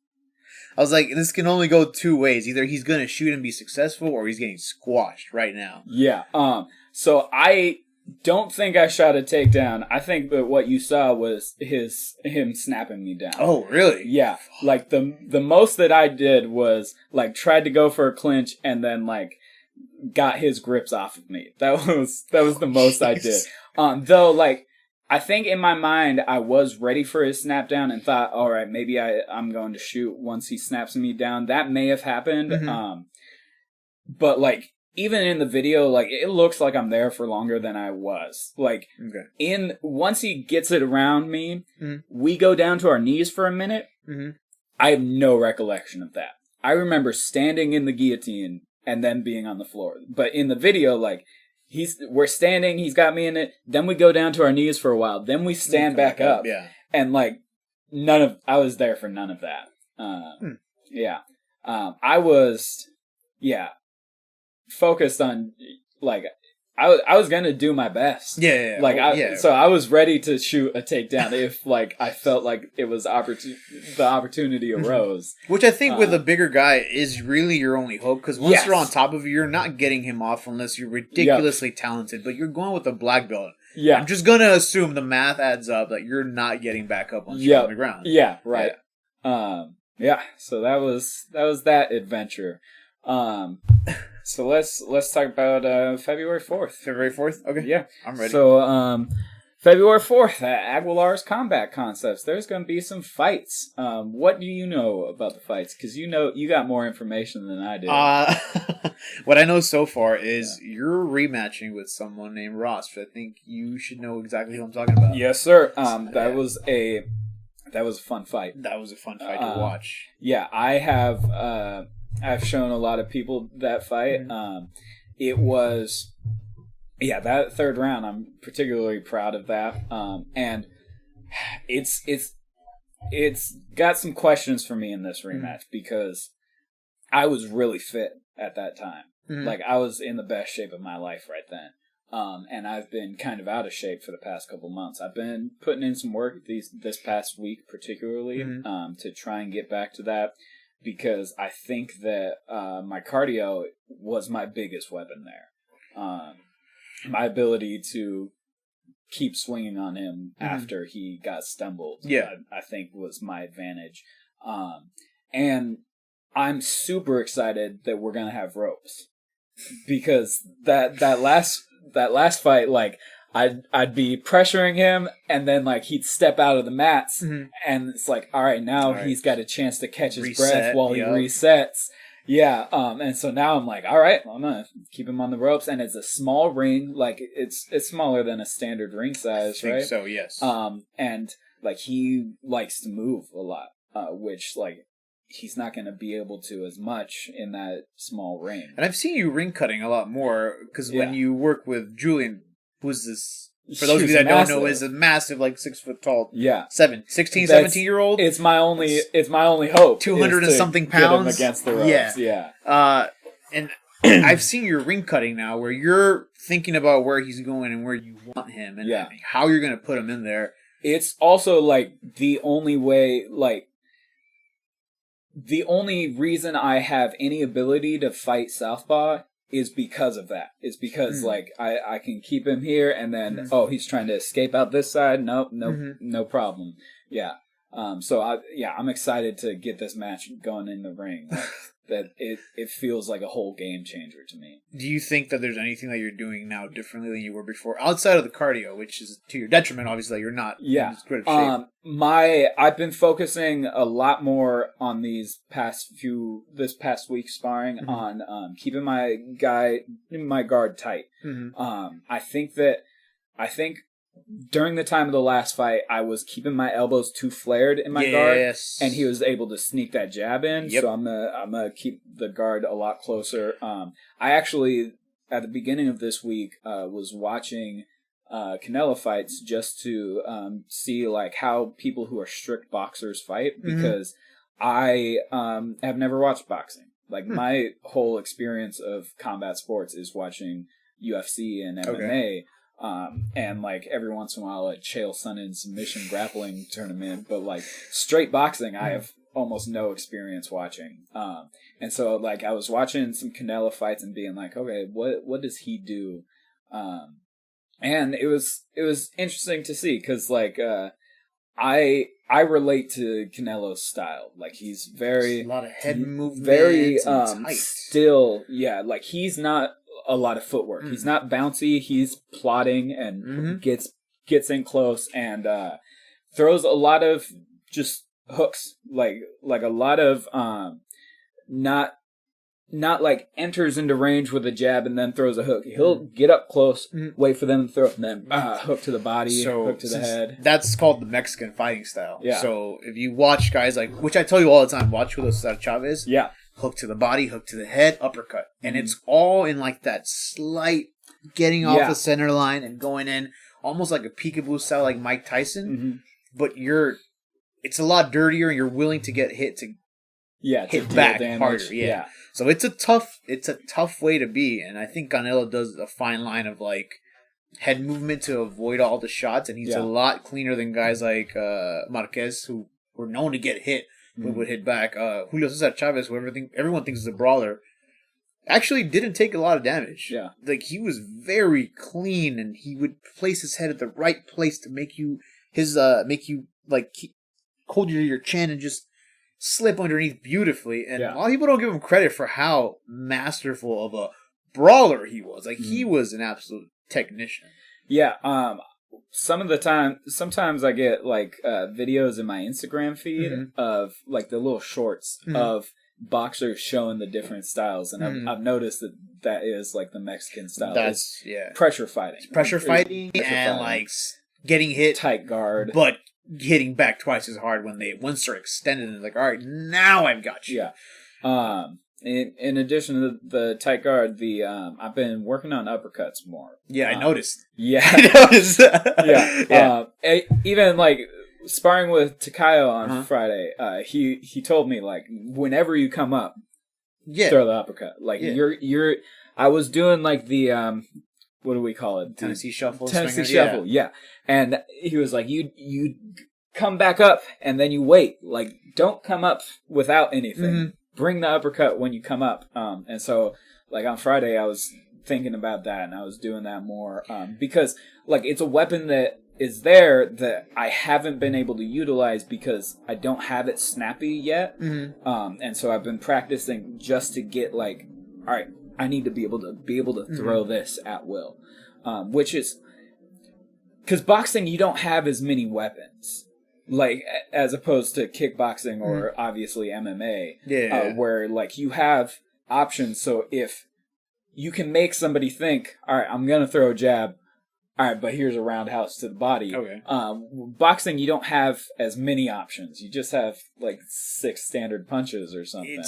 I was like, this can only go two ways. Either he's going to shoot and be successful, or he's getting squashed right now. Yeah. So I don't think I shot a takedown. I think that what you saw was him snapping me down. Oh, really? Yeah. Like the most that I did was like tried to go for a clinch and then like got his grips off of me. That was the most I did. Though like I think in my mind I was ready for his snap down and thought, all right, maybe I'm going to shoot once he snaps me down. That may have happened. Mm-hmm. But like even in the video, like it looks like I'm there for longer than I was. Like once he gets it around me, we go down to our knees for a minute. Mm-hmm. I have no recollection of that. I remember standing in the guillotine and then being on the floor. But in the video, like we're standing, he's got me in it. Then we go down to our knees for a while. Then we stand back up. Yeah. And like I was there for none of that. Yeah. I was, focused on like I was gonna do my best. So I was ready to shoot a takedown if like I felt like it was the opportunity arose. Which I think with a bigger guy is really your only hope, because once you're on top of you, you're not getting him off unless you're ridiculously talented. But you're going with a black belt. Yeah, I'm just gonna assume the math adds up that you're not getting back up once you're on the ground. Yeah, right. So that was that adventure. So let's talk about February 4th. February 4th? Okay. Yeah. I'm ready. So February 4th at Aguilar's Combat Concepts, there's going to be some fights. What do you know about the fights? Because you got more information than I did. What I know so far is you're rematching with someone named Ross. I think you should know exactly who I'm talking about. Yes, sir. That was a fun fight. That was a fun fight to watch. Yeah, I've shown a lot of people that fight. Mm-hmm. It was, that third round, I'm particularly proud of that. And it's got some questions for me in this rematch because I was really fit at that time. Mm-hmm. Like I was in the best shape of my life right then. And I've been kind of out of shape for the past couple months. I've been putting in some work this past week, particularly, to try and get back to that. Because I think that my cardio was my biggest weapon there. My ability to keep swinging on him after he got stumbled, I think was my advantage. And I'm super excited that we're gonna have ropes because that last fight, like. I'd be pressuring him, and then like he'd step out of the mats, and it's like, all right, now he's got a chance to catch his breath while he resets. Yeah, and so now I'm like, all right, I'm gonna keep him on the ropes, and it's a small ring, like it's smaller than a standard ring size, right? I think so, yes. And like he likes to move a lot, which like he's not gonna be able to as much in that small ring. And I've seen you ring cutting a lot more because when you work with Julian. Who's this? For those of you that don't know, is a massive, like 6 foot tall, 17-year-old. It's my only hope. 200 and something pounds get him against the ropes. Yeah. And I've seen your ring cutting now, where you're thinking about where he's going and where you want him, and how you're going to put him in there. It's also like the only way, like the only reason I have any ability to fight southpaw. Is because of that. It's because like I can keep him here and then he's trying to escape out this side. No problem. Yeah. So I'm excited to get this match going in the ring. Like, that it feels like a whole game changer to me. Do you think that there's anything that you're doing now differently than you were before, outside of the cardio, which is to your detriment, obviously, that you're not in as good of shape? I've been focusing a lot more on this past week sparring on keeping my guard tight. I think during the time of the last fight, I was keeping my elbows too flared in my guard, and he was able to sneak that jab in. Yep. So I'm gonna keep the guard a lot closer. I actually, at the beginning of this week, was watching Canelo fights just to see like how people who are strict boxers fight, because I have never watched boxing. Like my whole experience of combat sports is watching UFC and MMA. Okay. And like every once in a while a Chael Sonnen submission grappling tournament, but like straight boxing I have almost no experience watching. And so like I was watching some Canelo fights and being like, okay, what does he do? And it was interesting to see, because like I relate to Canelo's style. Like he's very a lot of head movement, very still, like he's not a lot of footwork. He's not bouncy. He's plodding and gets in close and throws a lot of just hooks, like a lot of not like enters into range with a jab and then throws a hook. He'll get up close, wait for them to throw, and then hook to the body, hook to the head. That's called the Mexican fighting style. Yeah. So if you watch guys like, which I tell you all the time, watch Julio Cesar Chavez. Yeah. Hook to the body, hook to the head, uppercut. And it's all in like that slight getting off the center line and going in, almost like a peekaboo style like Mike Tyson. But it's a lot dirtier and you're willing to get hit to hit back harder. Yeah. So it's a tough way to be. And I think Canelo does a fine line of like head movement to avoid all the shots. And he's a lot cleaner than guys like Marquez, who were known to get hit. Would hit back. Julio Cesar Chavez, who everyone thinks is a brawler, actually didn't take a lot of damage. Yeah, like he was very clean, and he would place his head at the right place to make you hold you to your chin and just slip underneath beautifully. And a lot of people don't give him credit for how masterful of a brawler he was. Like he was an absolute technician. Yeah. Sometimes I get like videos in my Instagram feed of like the little shorts of boxers showing the different styles, and I've noticed that is like the Mexican style. That's pressure fighting. It's pressure fighting and like getting hit tight guard, but hitting back twice as hard once they're extended. And it's like, all right, now I've got you. Yeah. In addition to the tight guard, I've been working on uppercuts more. Yeah, I noticed. Yeah, I noticed. Even like sparring with Takayo on Friday, he told me like whenever you come up, throw the uppercut. Like you're. I was doing like the what do we call it? Tennessee shuffle. Tennessee shuffle. Yeah, and he was like, you come back up and then you wait. Like don't come up without anything. Bring the uppercut when you come up. And so, like, on Friday, I was thinking about that, and I was doing that more. Because, like, it's a weapon that is there that I haven't been able to utilize because I don't have it snappy yet. And so I've been practicing just to get, like, all right, I need to be able to throw this at will. Which is... Because boxing, you don't have as many weapons. Like, as opposed to kickboxing or obviously MMA, where, like, you have options. So if you can make somebody think, all right, I'm going to throw a jab, all right, but here's a roundhouse to the body. Okay. Boxing, you don't have as many options. You just have, like, 6 standard punches or something.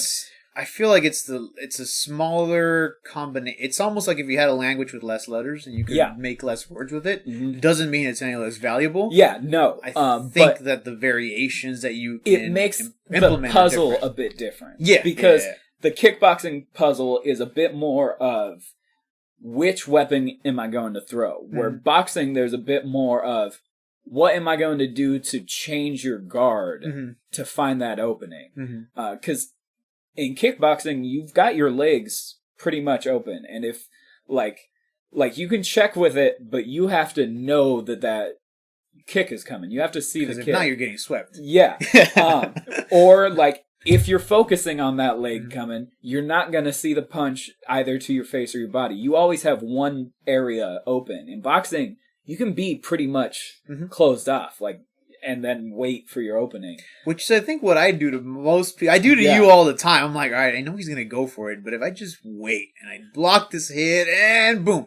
I feel like it's a smaller combination. It's almost like if you had a language with less letters and you could make less words with it. It doesn't mean it's any less valuable. Yeah, no. I think that the variations that you can it makes the puzzle a bit different. Yeah, because the kickboxing puzzle is a bit more of which weapon am I going to throw. Where boxing, there's a bit more of what am I going to do to change your guard to find that opening. Because in kickboxing, you've got your legs pretty much open. And if, like you can check with it, but you have to know that kick is coming. You have to see the kick. Because if not, you're getting swept. Yeah. Or like if you're focusing on that leg coming, you're not going to see the punch either to your face or your body. You always have one area open. In boxing, you can be pretty much closed off, like, and then wait for your opening. Which is, I think, what I do to most people. I do to you all the time. I'm like, all right, I know he's going to go for it, but if I just wait and I block this hit and boom.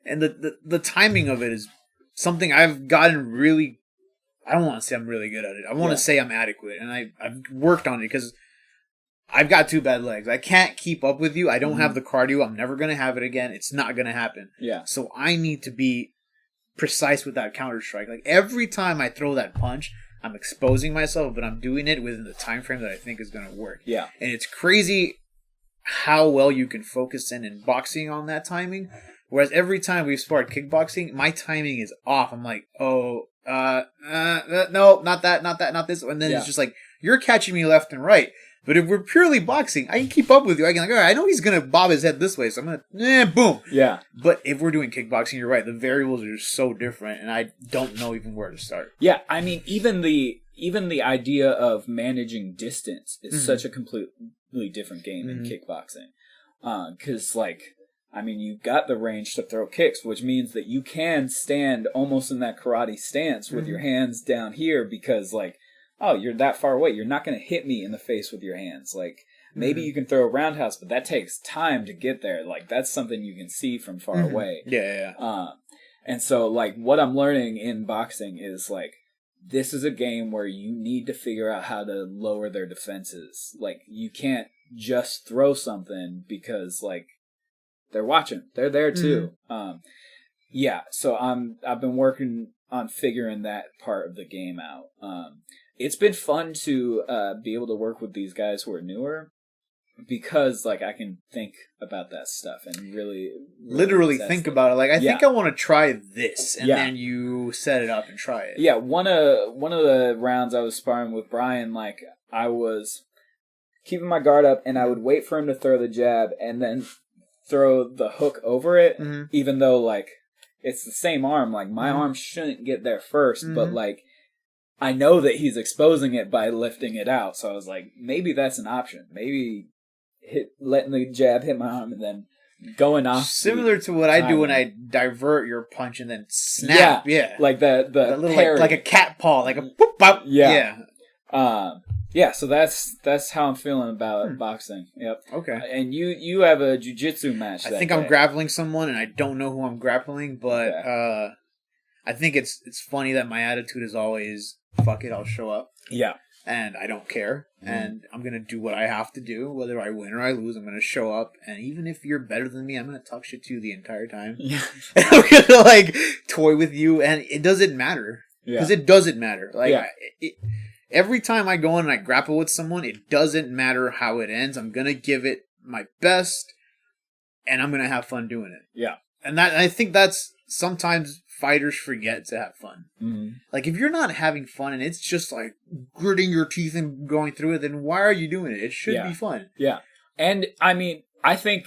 And the timing of it is something I've gotten really... I don't want to say I'm really good at it. I want to say I'm adequate. And I've worked on it because I've got 2 bad legs. I can't keep up with you. I don't have the cardio. I'm never going to have it again. It's not going to happen. Yeah. So I need to be precise with that counter strike. Like every time I throw that punch, I'm exposing myself, but I'm doing it within the time frame that I think is going to work. Yeah. And it's crazy how well you can focus in boxing on that timing. Whereas every time we've sparred kickboxing, my timing is off. I'm like, no, not this. And then it's just like, you're catching me left and right. But if we're purely boxing, I can keep up with you. I can all right, I know he's going to bob his head this way, so I'm going to, boom. Yeah. But if we're doing kickboxing, you're right. The variables are so different, and I don't know even where to start. Yeah, I mean, even the idea of managing distance is such a completely different game in kickboxing. Because, like, I mean, you've got the range to throw kicks, which means that you can stand almost in that karate stance with your hands down here because, like, oh, you're that far away. You're not going to hit me in the face with your hands. Like, maybe you can throw a roundhouse, but that takes time to get there. Like, that's something you can see from far away. Yeah. And so, like, what I'm learning in boxing is, like, this is a game where you need to figure out how to lower their defenses. Like, you can't just throw something because, like, they're watching. They're there, too. So I've been working on figuring that part of the game out. It's been fun to be able to work with these guys who are newer because, like, I can think about that stuff and really literally think about it. Like, I think I want to try this, and then you set it up and try it. Yeah, one of the rounds I was sparring with Brian, like, I was keeping my guard up, and I would wait for him to throw the jab, and then throw the hook over it, even though, like, it's the same arm. Like, my arm shouldn't get there first, but, like, I know that he's exposing it by lifting it out. So I was like, maybe that's an option. Maybe letting the jab hit my arm and then going off. Similar to what I do when I divert your punch and then snap. Yeah. Like the little, like a cat paw, like a boop, bop. Yeah. So that's how I'm feeling about boxing. Yep. Okay. And you have a jiu-jitsu match. I think I'm grappling someone, and I don't know who I'm grappling, but I think it's funny that my attitude is always, fuck it, I'll show up. Yeah. And I don't care. And I'm going to do what I have to do. Whether I win or I lose, I'm going to show up. And even if you're better than me, I'm going to talk shit to you the entire time. Yeah. And I'm going to, like, toy with you. And it doesn't matter. Because it doesn't matter. Like, every time I go in and I grapple with someone, it doesn't matter how it ends. I'm going to give it my best. And I'm going to have fun doing it. Yeah. And I think that's sometimes fighters forget to have fun. Like, if you're not having fun and it's just like gritting your teeth and going through it, then why are you doing it? It should be fun. Yeah. And I mean, I think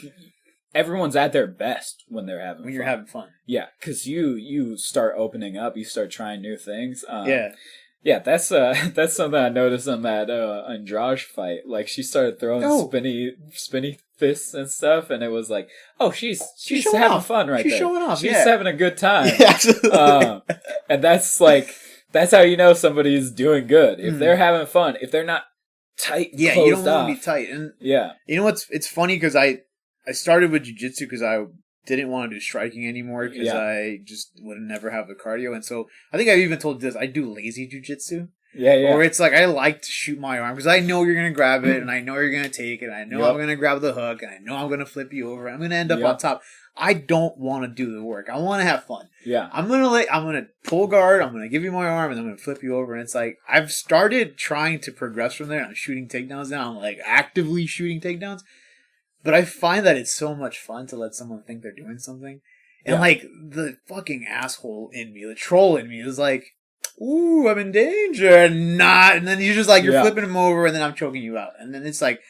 everyone's at their best when they're having fun. When you're having fun. Yeah, because you start opening up, you start trying new things. Yeah, that's something I noticed on that Andrade fight. Like, she started throwing spinny fists and stuff, and it was like, oh, she's having fun right there. She's showing off. She's having a good time. Yeah, absolutely. And that's how you know somebody's doing good. If they're having fun, if they're not tight, you don't want to be tight. And you know what's? It's funny because I started with jiu-jitsu because I didn't want to do striking anymore because I just would never have the cardio. And so I think I've even told you this, I do lazy jiu-jitsu. Yeah. Or it's like I like to shoot my arm because I know you're going to grab it and I know you're going to take it. I know I'm going to grab the hook and I know I'm going to flip you over. I'm going to end up on top. I don't want to do the work. I want to have fun. Yeah. I'm going to pull guard. I'm going to give you my arm and I'm going to flip you over. And it's like I've started trying to progress from there. I'm shooting takedowns now. I'm like actively shooting takedowns. But I find that it's so much fun to let someone think they're doing something. And like the fucking asshole in me, the troll in me is like, ooh, I'm in danger. And then you're just like, you're flipping him over and then I'm choking you out. And then it's like,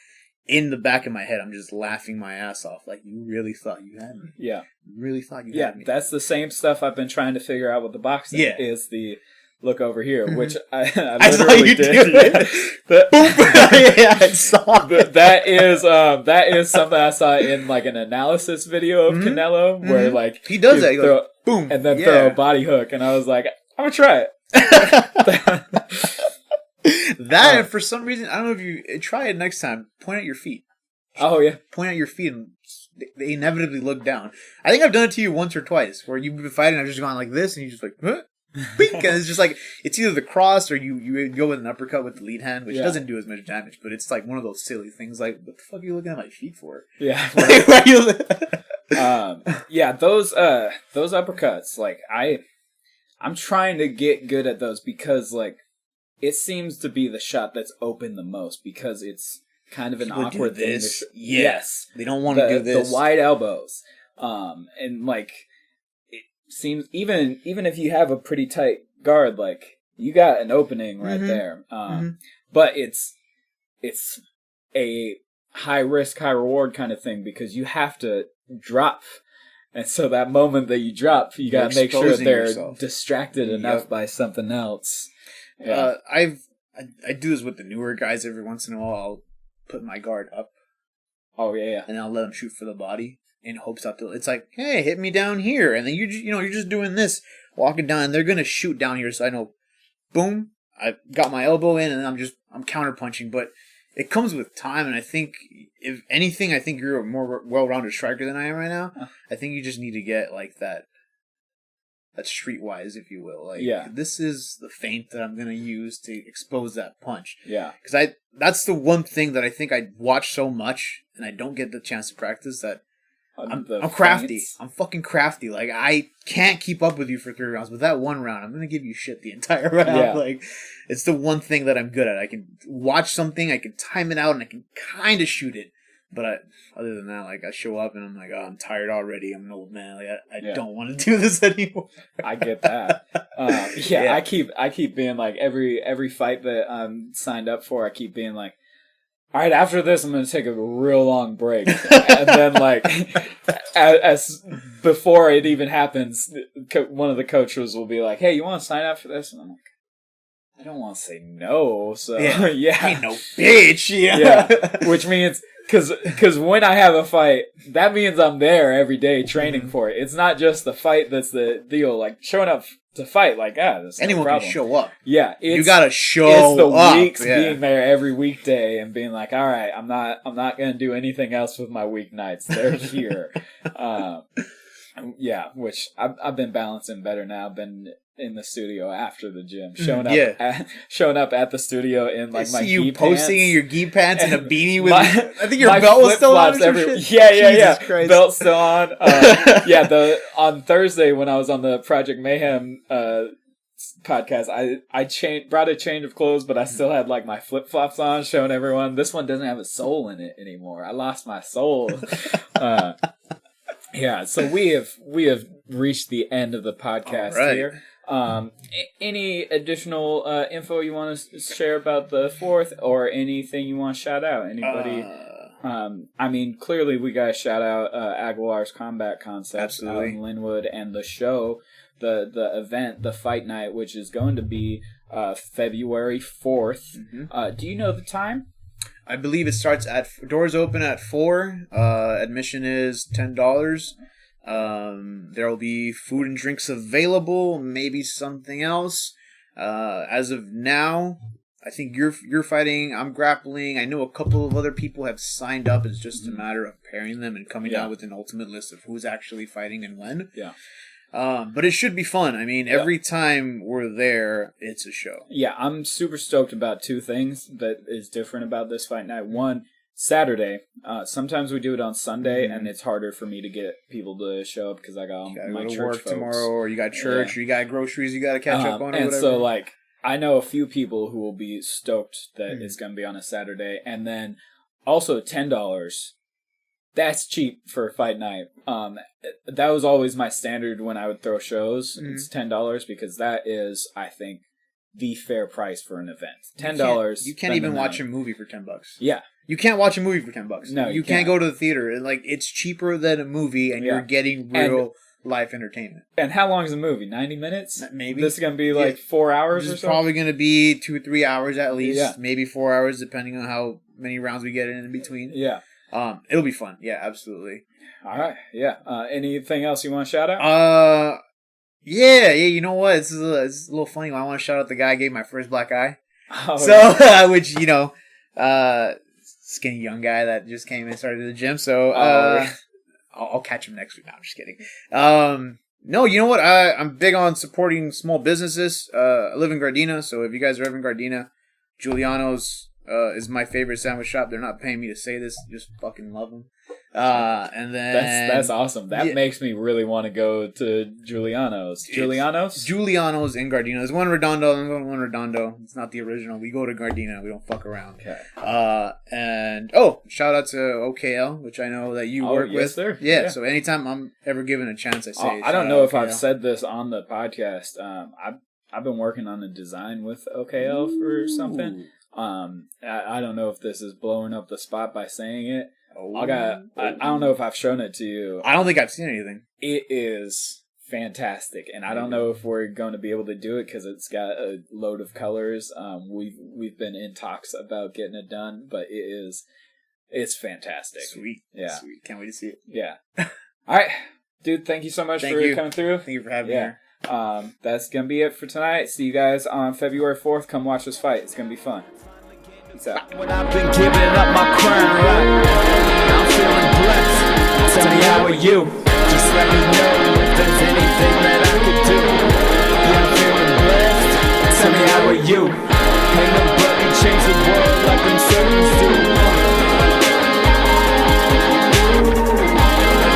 in the back of my head, I'm just laughing my ass off. Like, you really thought you had me. Yeah. You really thought you had me. Yeah, that's the same stuff I've been trying to figure out with the boxing. Yeah. Is the, look over here, which I literally did. Yeah, I saw it. That is something I saw in like an analysis video of Canelo, where like he does that. He goes, boom, and then throw a body hook, and I was like, I'm gonna try it. And for some reason, I don't know if you try it next time. Point at your feet. Oh yeah, point at your feet, and they inevitably look down. I think I've done it to you once or twice, where you've been fighting, I've just gone like this, and you just like, huh? And it's just like, it's either the cross or you go with an uppercut with the lead hand, which doesn't do as much damage, but it's like one of those silly things. Like, what the fuck are you looking at my feet for? Yeah, those uppercuts, like I'm trying to get good at those because like it seems to be the shot that's open the most because it's kind of an awkward thing. Yes, they don't want to do this. The wide elbows, and like it seems even if you have a pretty tight guard, like you got an opening right there. But it's a high risk, high reward kind of thing because you have to drop. And so that moment that you drop, you got to make sure they're distracted enough by something else. Yeah. I do this with the newer guys every once in a while. I'll put my guard up. Oh yeah. And I'll let them shoot for the body in hopes that it's like, hey, hit me down here, and then you're just doing this, walking down, and they're gonna shoot down here. So I know, boom, I got my elbow in, and I'm counter punching, but it comes with time, and I think, if anything, I think you're a more well-rounded striker than I am right now. I think you just need to get, like, that streetwise, if you will. Like, this is the feint that I'm going to use to expose that punch. Yeah. Because that's the one thing that I think I watch so much, and I don't get the chance to practice, that I'm crafty. Feints? I'm fucking crafty. Like, I can't keep up with you for 3 rounds, but that one round, I'm going to give you shit the entire round. Yeah. Like, it's the one thing that I'm good at. I can watch something, I can time it out, and I can kind of shoot it. But other than that, like, I show up and I'm like, oh, I'm tired already. I'm an old man. Like, I don't want to do this anymore. I get that. I keep being like, every fight that I'm signed up for, I keep being like, all right, after this, I'm going to take a real long break. And then, like, as before it even happens, one of the coaches will be like, hey, you want to sign up for this? And I'm like, I don't want to say no. So, yeah. I ain't no bitch. Yeah. Which means, because when I have a fight, that means I'm there every day training for it. It's not just the fight that's the deal. Like, showing up to fight, like, that's anyone no can show up. Yeah, you gotta show up. It's the weeks being there every weekday and being like, all right, I'm not gonna do anything else with my weeknights. They're here. Which I've been balancing better now. I've been in the studio after the gym, showing up at the studio in like my gi pants. Posting in your gi pants and a beanie with. I think your belt was still on. Yeah. Belt still on. On Thursday when I was on the Project Mayhem podcast, I brought a change of clothes, but I still had like my flip flops on, showing everyone this one doesn't have a soul in it anymore. I lost my soul. So we have reached the end of the podcast here. Any additional info you want to share about the 4th, or anything you want to shout out? Anybody? I mean, clearly we got to shout out Aguilar's Combat Concepts out in Linwood, and the show, the event, the fight night, which is going to be February 4th. Do you know the time? I believe it starts doors open at 4. Admission is $10. There will be food and drinks available, maybe something else. As of now, I think you're fighting, I'm grappling. I know a couple of other people have signed up. It's just a matter of pairing them and coming out with an ultimate list of who's actually fighting and when. Yeah. But it should be fun. I mean, every time we're there, it's a show. Yeah, I'm super stoked about 2 things that is different about this fight night. One, Saturday. Sometimes we do it on Sunday, and it's harder for me to get people to show up because I got my go to church work folks tomorrow, or you got church, or you got groceries you got to catch up on, or and whatever. So, like, I know a few people who will be stoked that it's going to be on a Saturday, and then also $10. That's cheap for a fight night. That was always my standard when I would throw shows. It's $10 because that is, I think, the fair price for an event. $10. You can't even watch a movie for $10. Yeah. You can't watch a movie for $10. No, you can't go to the theater. Like, it's cheaper than a movie, and you're getting real life entertainment. And how long is the movie? 90 minutes? Maybe. This is going to be like 4 hours or so? This is probably going to be 2 or 3 hours at least. Yeah. Maybe 4 hours, depending on how many rounds we get in between. Yeah. It'll be fun. Yeah, absolutely. All right. Yeah. Anything else you want to shout out? Yeah. You know what? This is a little funny. I want to shout out the guy who gave my first black eye. Which, skinny young guy that just came and started the gym. So, I'll catch him next week. No, I'm just kidding. No, you know what? I'm big on supporting small businesses. I live in Gardena, so if you guys are ever in Gardena, Giuliano's is my favorite sandwich shop. They're not paying me to say this. Just fucking love them. And then that's awesome. That makes me really want to go to Giuliano's. Giuliano's in Gardena. There's one Redondo and one Redondo. It's not the original. We go to Gardena. We don't fuck around. Okay. And shout out to OKL, which I know that you work with. Sir. Yeah. So anytime I'm ever given a chance, I say. I don't know if I've said this on the podcast. I've been working on a design with OKL for something. I don't know if this is blowing up the spot by saying it. I don't know if I've shown it to you. I don't think I've seen anything. It is fantastic, and I don't know if we're going to be able to do it because it's got a load of colors. We've been in talks about getting it done, but it's fantastic. Sweet, yeah, sweet. Can't wait to see it. Yeah. All right, dude. Thank you so much for coming through. Thank you for having me here. That's gonna be it for tonight. See you guys on February 4th. Come watch us fight. It's gonna be fun. Peace out. When I've been giving up my crown, right? I'm feeling blessed. Tell me how are you? Just let me know if there's anything that I could do. Yeah, I'm feeling blessed. Tell me how are you?